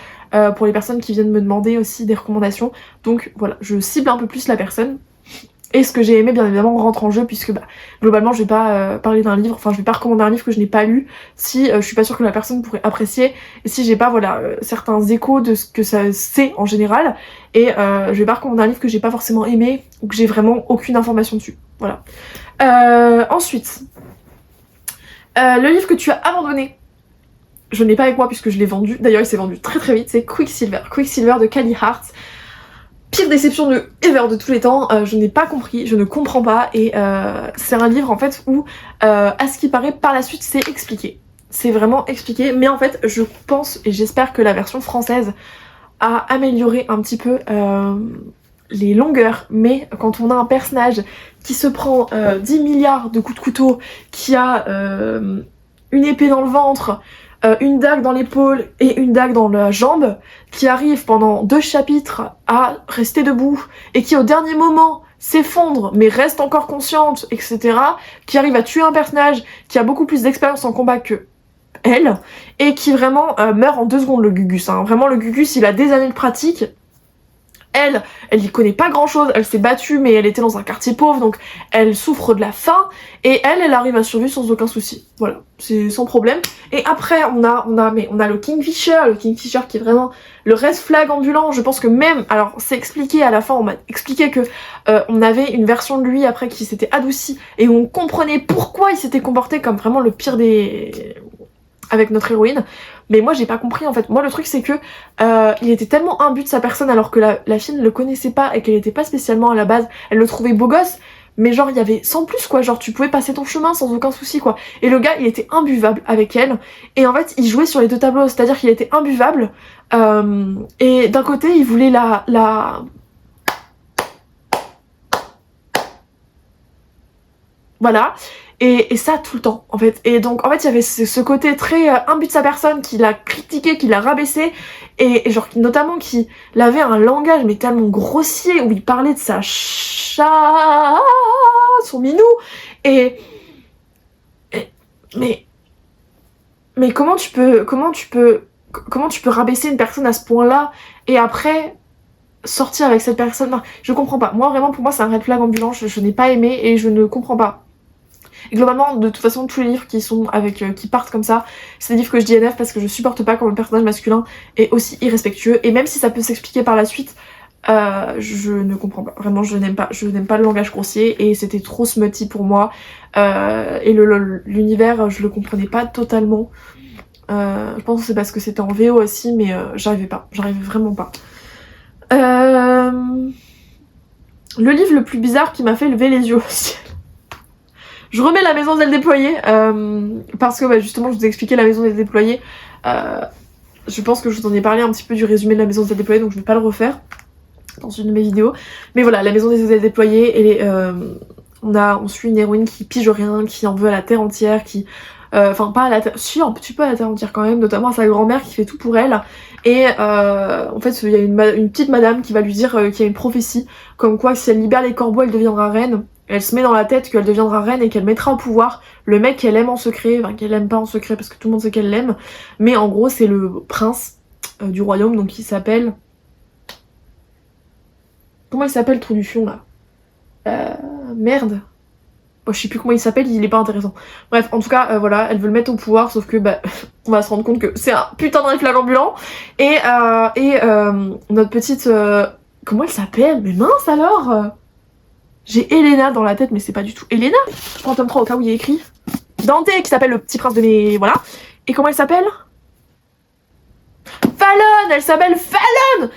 pour les personnes qui viennent me demander aussi des recommandations. Donc voilà, je cible un peu plus la personne. Et ce que j'ai aimé, bien évidemment, rentre en jeu, puisque bah, globalement, je vais pas parler d'un livre, enfin, je vais pas recommander un livre que je n'ai pas lu si je suis pas sûre que la personne pourrait apprécier, et si j'ai pas, voilà, certains échos de ce que ça c'est en général, et je vais pas recommander un livre que j'ai pas forcément aimé, ou que j'ai vraiment aucune information dessus. Voilà. Ensuite, le livre que tu as abandonné, je n'ai pas avec moi puisque je l'ai vendu, d'ailleurs il s'est vendu très très vite, c'est Quicksilver. Quicksilver de Callie Hart. Pire déception de ever de tous les temps, je n'ai pas compris, je ne comprends pas, et c'est un livre en fait où, à ce qui paraît, par la suite c'est expliqué. C'est vraiment expliqué, mais en fait je pense et j'espère que la version française a amélioré un petit peu les longueurs, mais quand on a un personnage qui se prend 10 milliards de coups de couteau, qui a une épée dans le ventre, une dague dans l'épaule et une dague dans la jambe, qui arrive pendant 2 chapitres à rester debout et qui au dernier moment s'effondre mais reste encore consciente, etc., qui arrive à tuer un personnage qui a beaucoup plus d'expérience en combat que elle, et qui vraiment meurt en 2 secondes, le Gugus. Hein. Vraiment, le Gugus, il a des années de pratique. Elle y connaît pas grand chose, elle s'est battue mais elle était dans un quartier pauvre donc elle souffre de la faim et elle arrive à survivre sans aucun souci. Voilà, c'est sans problème. Et après on a le Kingfisher qui est vraiment le red flag ambulant. Je pense que même, alors c'est expliqué à la fin, on m'a expliqué que on avait une version de lui après qui s'était adoucie et où on comprenait pourquoi il s'était comporté comme vraiment le pire des... avec notre héroïne. Mais moi j'ai pas compris en fait. Moi le truc c'est que il était tellement imbu de sa personne alors que la fille ne le connaissait pas et qu'elle était pas spécialement à la base, elle le trouvait beau gosse, mais genre il y avait sans plus quoi, genre tu pouvais passer ton chemin sans aucun souci quoi. Et le gars il était imbuvable avec elle et en fait il jouait sur les 2 tableaux, c'est-à-dire qu'il était imbuvable et d'un côté il voulait la voilà. Et ça tout le temps en fait. Et donc en fait il y avait ce côté très imbu de sa personne qui l'a critiqué, qui l'a rabaissé et genre notamment qu'il avait un langage mais tellement grossier où il parlait de sa son minou et mais comment tu peux rabaisser une personne à ce point-là et après sortir avec cette personne? Enfin, je comprends pas. Moi vraiment pour moi c'est un red flag ambulant, je n'ai pas aimé et je ne comprends pas. Et globalement, de toute façon, tous les livres qui sont qui partent comme ça, c'est des livres que je dis NF parce que je supporte pas quand le personnage masculin est aussi irrespectueux. Et même si ça peut s'expliquer par la suite, je ne comprends pas. Vraiment, je n'aime pas le langage grossier et c'était trop smutty pour moi. Et l'univers, je le comprenais pas totalement. Je pense que c'est parce que c'était en VO aussi, mais j'arrivais vraiment pas. Le livre le plus bizarre qui m'a fait lever les yeux au ciel. Je remets La Maison des Déployés parce que justement je vous ai expliqué La Maison des Déployés. Je pense que je vous en ai parlé un petit peu du résumé de La Maison des Déployés donc je vais pas le refaire dans une de mes vidéos. Mais voilà, La Maison des Déployés et on suit une héroïne qui pige rien, qui en veut à la terre entière, qui... Enfin pas à la terre... Si, un petit peu à la terre entière quand même, notamment à sa grand-mère qui fait tout pour elle. Et en fait il y a une petite madame qui va lui dire qu'il y a une prophétie comme quoi si elle libère les corbeaux elle deviendra reine. Elle se met dans la tête qu'elle deviendra reine et qu'elle mettra au pouvoir le mec qu'elle aime en secret, enfin qu'elle aime pas en secret parce que tout le monde sait qu'elle l'aime, mais en gros c'est le prince du royaume, donc il s'appelle... Comment il s'appelle le trou du fion là Merde. Bon, je sais plus comment il s'appelle, il est pas intéressant. Bref, en tout cas, voilà, elle veut le mettre au pouvoir, sauf que on va se rendre compte que c'est un putain de flag ambulant. Et notre petite... comment elle s'appelle? Mais mince alors j'ai Elena dans la tête, mais c'est pas du tout Elena. Je prends tome 3 au cas où il y a écrit. Dante, qui s'appelle le petit prince de mes... Voilà. Et comment elle s'appelle? Fallon. Elle s'appelle Fallon.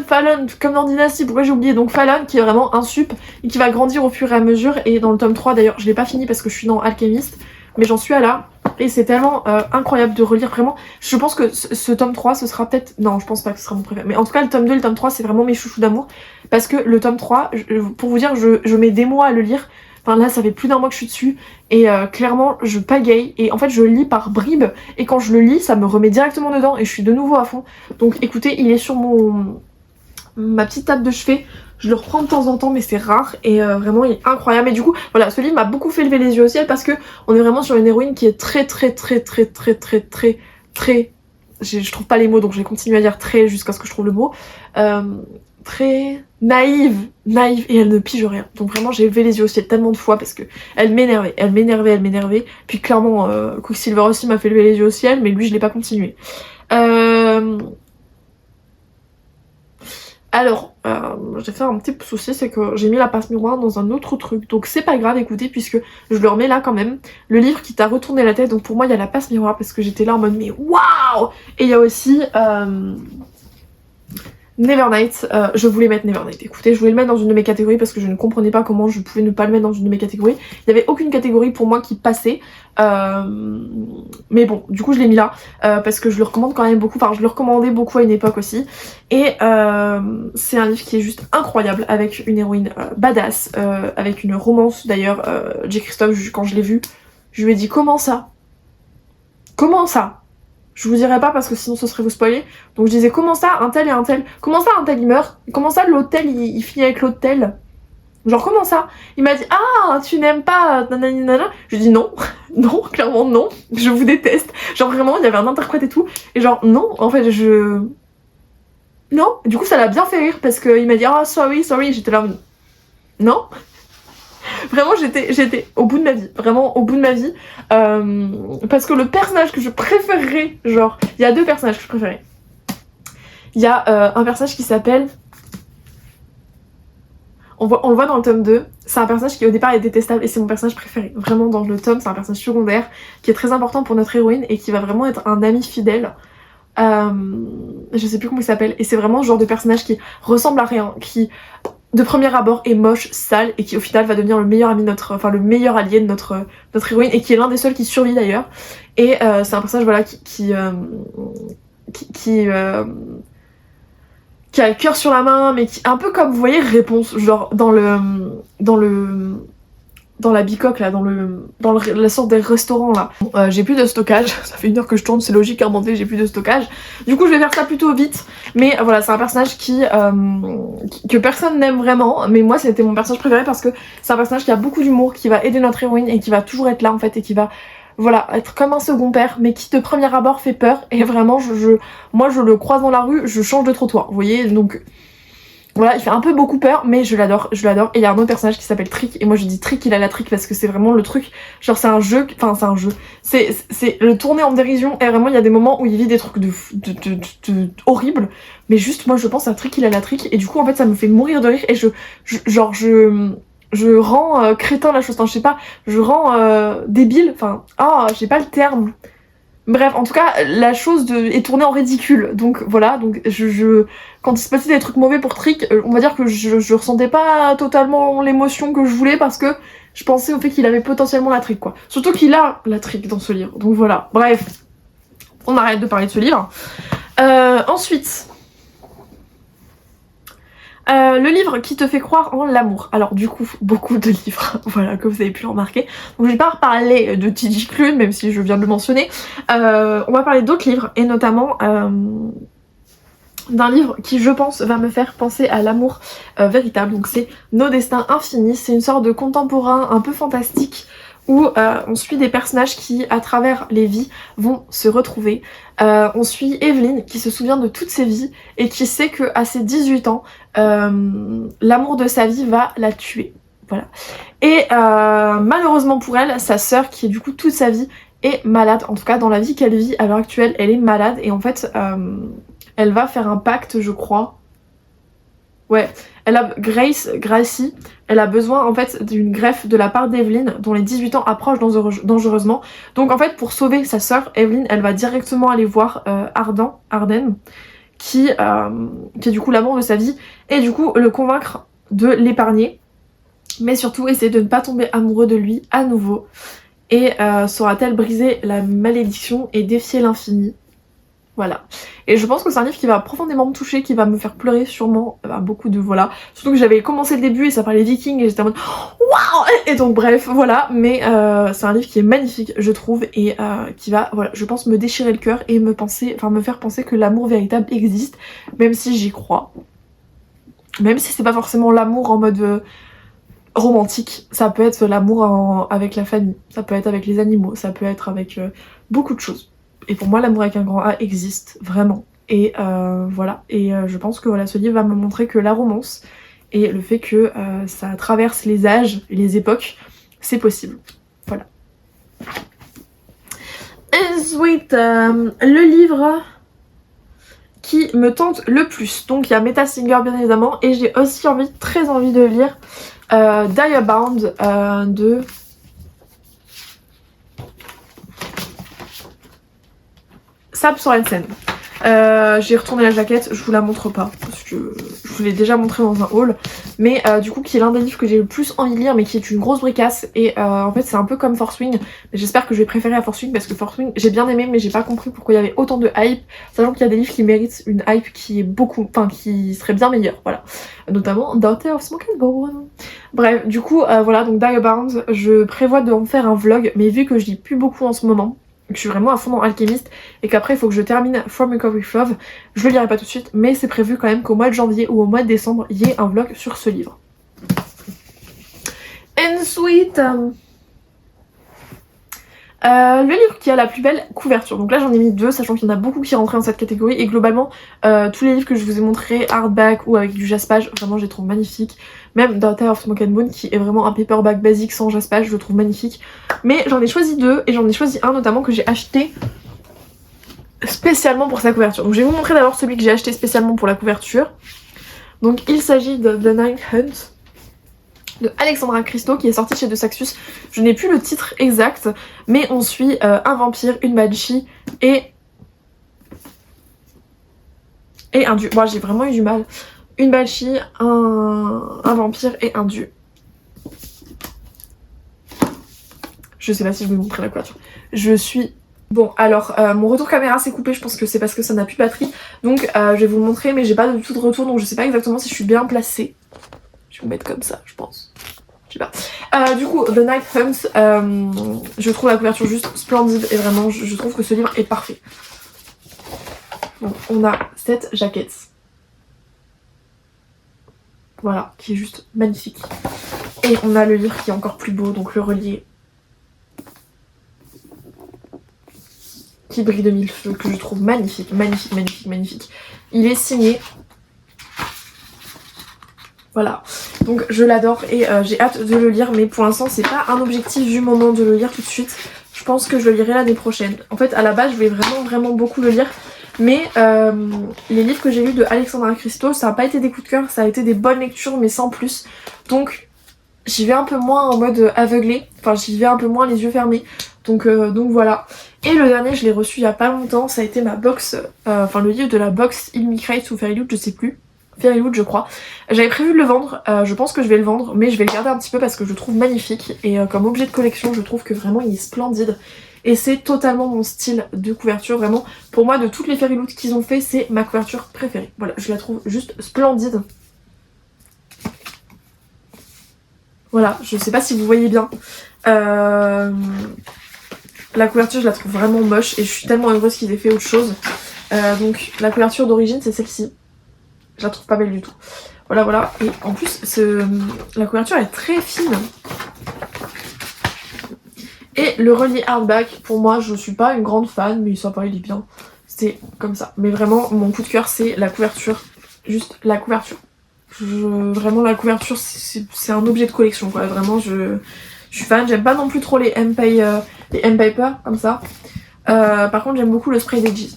Fallon, comme dans Dynasty. Pourquoi j'ai oublié? Donc Fallon, qui est vraiment un sup, et qui va grandir au fur et à mesure. Et dans le tome 3, d'ailleurs, je l'ai pas fini parce que je suis dans Alchemist, mais j'en suis à là. Et c'est tellement incroyable de relire, vraiment. Je pense que ce tome 3, ce sera peut-être... Non, je pense pas que ce sera mon préféré. Mais en tout cas, le tome 2 et le tome 3, c'est vraiment mes chouchous d'amour. Parce que le tome 3, pour vous dire, je mets des mois à le lire. Enfin là, ça fait plus d'1 mois que je suis dessus. Et clairement, je pagaille. Et en fait, je lis par bribes. Et quand je le lis, ça me remet directement dedans. Et je suis de nouveau à fond. Donc écoutez, il est sur ma petite table de chevet. Je le reprends de temps en temps mais c'est rare et vraiment il est incroyable. Et du coup voilà, ce livre m'a beaucoup fait lever les yeux au ciel parce que on est vraiment sur une héroïne qui est très je trouve pas les mots donc je vais continuer à dire très jusqu'à ce que je trouve le mot. Très naïve et elle ne pige rien. Donc vraiment j'ai levé les yeux au ciel tellement de fois parce que elle m'énervait. Puis clairement Quicksilver aussi m'a fait lever les yeux au ciel mais lui je l'ai pas continué. Alors, j'ai fait un petit souci, c'est que j'ai mis la passe miroir dans un autre truc. Donc c'est pas grave, écoutez, puisque je le remets là quand même. Le livre qui t'a retourné la tête, donc pour moi il y a la passe miroir parce que j'étais là en mode mais waouh. Et il y a aussi Nevernight, je voulais mettre Nevernight. Écoutez, je voulais le mettre dans une de mes catégories parce que je ne comprenais pas comment je pouvais ne pas le mettre dans une de mes catégories. Il n'y avait aucune catégorie pour moi qui passait. Mais bon, du coup je l'ai mis là parce que je le recommande quand même beaucoup. Enfin, je le recommandais beaucoup à une époque aussi. Et c'est un livre qui est juste incroyable avec une héroïne badass, avec une romance d'ailleurs. J. Christophe, quand je l'ai vu, je lui ai dit comment ça? Comment ça? Je vous dirai pas parce que sinon ce serait vous spoiler. Donc je disais comment ça un tel et un tel? Comment ça un tel il meurt? Comment ça l'autre tel il finit avec l'autre tel? Genre comment ça? Il m'a dit ah tu n'aimes pas nanana. Je lui dis non, non, clairement non, je vous déteste. Genre vraiment il y avait un interprète et tout. Et genre non, en fait je... Non, du coup ça l'a bien fait rire parce qu'il m'a dit ah sorry, j'étais là non. Vraiment j'étais au bout de ma vie, vraiment au bout de ma vie. Parce que le personnage que je préférerais, genre il y a deux personnages que je préférais. Il y a un personnage qui s'appelle... On le voit dans le tome 2, c'est un personnage qui au départ est détestable et c'est mon personnage préféré. Vraiment dans le tome, c'est un personnage secondaire qui est très important pour notre héroïne et qui va vraiment être un ami fidèle. Je sais plus comment il s'appelle. Et c'est vraiment ce genre de personnage qui ressemble à rien, qui de premier abord est moche, sale et qui au final va devenir le meilleur ami de notre... Enfin le meilleur allié de notre héroïne et qui est l'un des seuls qui survit d'ailleurs. Et c'est un personnage voilà qui a le cœur sur la main, mais qui un peu comme vous voyez Réponse, genre dans la bicoque là, dans la sorte des restaurants là. J'ai plus de stockage, ça fait 1 heure que je tourne, c'est logique à remonter, j'ai plus de stockage. Du coup je vais faire ça plutôt vite, mais voilà c'est un personnage que personne n'aime vraiment, mais moi c'était mon personnage préféré parce que c'est un personnage qui a beaucoup d'humour, qui va aider notre héroïne et qui va toujours être là en fait et qui va voilà, être comme un second père, mais qui de premier abord fait peur. Et vraiment, moi je le croise dans la rue, je change de trottoir. Vous voyez, donc voilà, il fait un peu beaucoup peur, mais je l'adore, je l'adore. Et il y a un autre personnage qui s'appelle Trick, et moi je dis Trick, il a la trick parce que c'est vraiment le truc. Genre c'est un jeu, enfin c'est un jeu. C'est le tourner en dérision, et vraiment il y a des moments où il vit des trucs de horribles. Mais juste moi je pense à Trick, il a la trick, et du coup en fait ça me fait mourir de rire, et je rends crétin la chose, enfin je sais pas, je rends débile, enfin, j'ai pas le terme. Bref, en tout cas, la chose est tournée en ridicule, donc voilà, donc quand il se passait des trucs mauvais pour Trick, on va dire que je ressentais pas totalement l'émotion que je voulais parce que je pensais au fait qu'il avait potentiellement la trick quoi. Surtout qu'il a la trick dans ce livre, donc voilà, bref, on arrête de parler de ce livre. Ensuite... le livre qui te fait croire en l'amour. Alors du coup, beaucoup de livres, voilà, comme vous avez pu le remarquer. Donc je vais pas reparler de T.J. Klune, même si je viens de le mentionner. On va parler d'autres livres, et notamment d'un livre qui, je pense, va me faire penser à l'amour véritable. Donc c'est Nos destins infinis. C'est une sorte de contemporain un peu fantastique où on suit des personnages qui, à travers les vies, vont se retrouver. On suit Evelyn qui se souvient de toutes ses vies et qui sait qu'à ses 18 ans, l'amour de sa vie va la tuer. Voilà. Et malheureusement pour elle, sa sœur, qui est du coup toute sa vie, est malade. En tout cas, dans la vie qu'elle vit à l'heure actuelle, elle est malade et en fait, elle va faire un pacte, je crois. Ouais, Gracie, elle a besoin en fait d'une greffe de la part d'Evelyn dont les 18 ans approchent dangereusement. Donc en fait pour sauver sa sœur, Evelyn, elle va directement aller voir Arden, qui est du coup l'amour de sa vie, et du coup le convaincre de l'épargner, mais surtout essayer de ne pas tomber amoureux de lui à nouveau. Et saura-t-elle briser la malédiction et défier l'infini? Voilà. Et je pense que c'est un livre qui va profondément me toucher, qui va me faire pleurer sûrement, beaucoup de... Voilà. Surtout que j'avais commencé le début et ça parlait vikings et j'étais en mode waouh. Et donc bref, voilà. Mais c'est un livre qui est magnifique, je trouve, et qui va, voilà, je pense me déchirer le cœur et me faire penser que l'amour véritable existe, même si j'y crois. Même si c'est pas forcément l'amour en mode... romantique, ça peut être l'amour avec la famille, ça peut être avec les animaux, ça peut être avec beaucoup de choses. Et pour moi, l'amour avec un grand A existe, vraiment. Et voilà, et je pense que voilà, ce livre va me montrer que la romance et le fait que ça traverse les âges et les époques, c'est possible. Voilà. Ensuite, le livre qui me tente le plus. Donc il y a Meta Singer bien évidemment, et j'ai aussi très envie de lire Diabound de... Sab Sorensen. J'ai retourné la jaquette, je vous la montre pas parce que je vous l'ai déjà montré dans un haul, mais du coup qui est l'un des livres que j'ai le plus envie de lire, mais qui est une grosse bricasse, et en fait c'est un peu comme Force Wing, mais j'espère que je vais préférer à Force Wing parce que Force Wing j'ai bien aimé, mais j'ai pas compris pourquoi il y avait autant de hype, sachant qu'il y a des livres qui méritent une hype qui est beaucoup, enfin qui serait bien meilleure, voilà, notamment Daughter of Smoke and Bone. Bref, du coup voilà, donc Diabound, je prévois de en faire un vlog, mais vu que je lis plus beaucoup en ce moment, que je suis vraiment à fond dans Alchemist et qu'après il faut que je termine From Recovery with Love, je le lirai pas tout de suite, mais c'est prévu quand même qu'au mois de janvier ou au mois de décembre il y ait un vlog sur ce livre. Ensuite, le livre qui a la plus belle couverture. Donc là j'en ai mis 2, sachant qu'il y en a beaucoup qui rentraient dans cette catégorie. Et globalement, tous les livres que je vous ai montrés, hardback ou avec du jaspage, vraiment je les trouve magnifiques. Même Daughter of Smoke and Bone, qui est vraiment un paperback basique sans jaspage, je le trouve magnifique. Mais j'en ai choisi 2, et j'en ai choisi un notamment que j'ai acheté spécialement pour sa couverture. Donc je vais vous montrer d'abord celui que j'ai acheté spécialement pour la couverture. Donc il s'agit de The Night Hunt de Alexandra Christo, qui est sorti chez De Saxus. Je n'ai plus le titre exact, mais on suit un vampire, une banshee et un dieu. Moi j'ai vraiment eu du mal. Une banshee, un vampire et un dieu. Je sais pas si je vais vous montrer la couverture. Je suis... Bon, alors, mon retour caméra s'est coupé, je pense que c'est parce que ça n'a plus de batterie. Donc, je vais vous le montrer, mais j'ai pas du tout de retour, donc je sais pas exactement si je suis bien placée. Je vais vous mettre comme ça, je pense. Je sais pas. Du coup, The Night Hunt, je trouve la couverture juste splendide, et vraiment, je trouve que ce livre est parfait. Donc, on a cette jaquette. Voilà, qui est juste magnifique. Et on a le livre qui est encore plus beau, donc le relié. Qui brille de mille feux, que je trouve magnifique, magnifique, magnifique, magnifique. Il est signé. Voilà, donc je l'adore et j'ai hâte de le lire, mais pour l'instant c'est pas un objectif du moment de le lire tout de suite. Je pense que je le lirai l'année prochaine. En fait à la base je voulais vraiment beaucoup le lire, mais les livres que j'ai lus de Alexandra Christo, ça n'a pas été des coups de cœur, ça a été des bonnes lectures mais sans plus. Donc j'y vais un peu moins en mode aveuglé, enfin j'y vais un peu moins les yeux fermés. Donc voilà. Et le dernier je l'ai reçu il y a pas longtemps, ça a été ma box, enfin le livre de la box Ilmicrate ou Fairyloot, je sais plus. Fairyloot je crois. J'avais prévu de le vendre, je pense que je vais le vendre, mais je vais le garder un petit peu parce que je le trouve magnifique. Et comme objet de collection je trouve que vraiment il est splendide. Et c'est totalement mon style de couverture, vraiment. Pour moi de toutes les Fairyloot qu'ils ont fait, c'est ma couverture préférée. Voilà, je la trouve juste splendide. Voilà, je sais pas si vous voyez bien. La couverture je la trouve vraiment moche et je suis tellement heureuse qu'ils aient fait autre chose. Donc la couverture d'origine c'est celle-ci. Je la trouve pas belle du tout. Voilà. Et en plus, la couverture est très fine. Et le relié hardback, pour moi, je suis pas une grande fan, mais ça va, il est bien. C'est comme ça. Mais vraiment, mon coup de cœur, c'est la couverture. Juste la couverture. Vraiment, la couverture, c'est un objet de collection, quoi. Vraiment, je suis fan. J'aime pas non plus trop les M-Paper, comme ça. Par contre, j'aime beaucoup le spray d'Edges.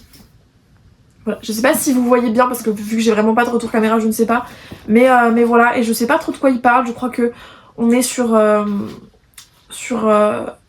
Voilà. Je sais pas si vous voyez bien parce que vu que j'ai vraiment pas de retour caméra je ne sais pas, mais voilà, et je sais pas trop de quoi il parle. Je crois que on est sur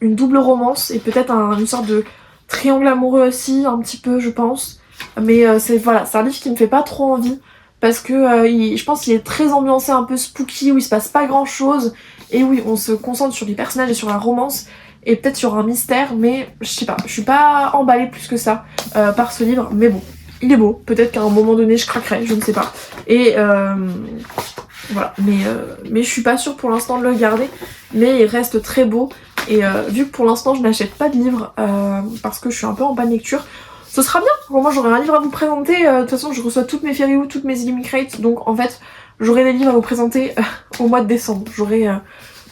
une double romance et peut-être une sorte de triangle amoureux aussi un petit peu je pense, mais c'est un livre qui me fait pas trop envie parce que je pense qu'il est très ambiancé, un peu spooky, où il se passe pas grand chose et où on se concentre sur les personnages et sur la romance et peut-être sur un mystère, mais je sais pas, je suis pas emballée plus que ça par ce livre, mais bon. Il est beau, peut-être qu'à un moment donné je craquerai, je ne sais pas. Et voilà, mais je suis pas sûre pour l'instant de le garder, mais il reste très beau. Et vu que pour l'instant je n'achète pas de livres parce que je suis un peu en panne lecture, ce sera bien. Bon, moi j'aurai un livre à vous présenter, de toute façon je reçois toutes mes Fairyloot, toutes mes Illuminate, donc en fait j'aurai des livres à vous présenter au mois de décembre. J'aurai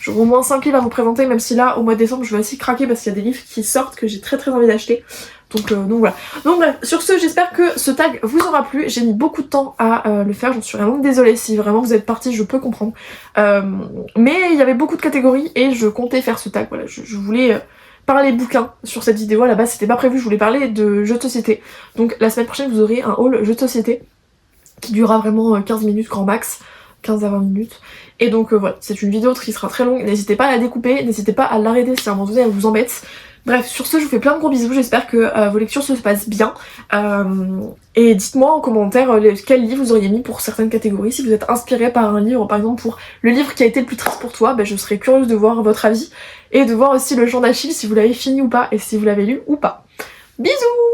au moins 5 livres à vous présenter, même si là au mois de décembre je vais aussi craquer parce qu'il y a des livres qui sortent que j'ai très envie d'acheter. Donc voilà. Donc bref, sur ce j'espère que ce tag vous aura plu. J'ai mis beaucoup de temps à le faire, j'en suis vraiment désolée si vraiment vous êtes partis, je peux comprendre. Mais il y avait beaucoup de catégories et je comptais faire ce tag, voilà, je voulais parler bouquins sur cette vidéo. À la base c'était pas prévu, je voulais parler de jeux de société. Donc la semaine prochaine vous aurez un haul jeux de société qui durera vraiment 15 minutes grand max. 15 à 20 minutes. Et donc voilà, c'est une vidéo qui sera très longue, n'hésitez pas à la découper, n'hésitez pas à l'arrêter si à un moment donné elle vous embête. Bref, sur ce je vous fais plein de gros bisous, j'espère que vos lectures se passent bien. Et dites-moi en commentaire quel livre vous auriez mis pour certaines catégories, si vous êtes inspiré par un livre, par exemple pour le livre qui a été le plus triste pour toi, je serais curieuse de voir votre avis, et de voir aussi le jour d'Achille si vous l'avez fini ou pas, et si vous l'avez lu ou pas. Bisous!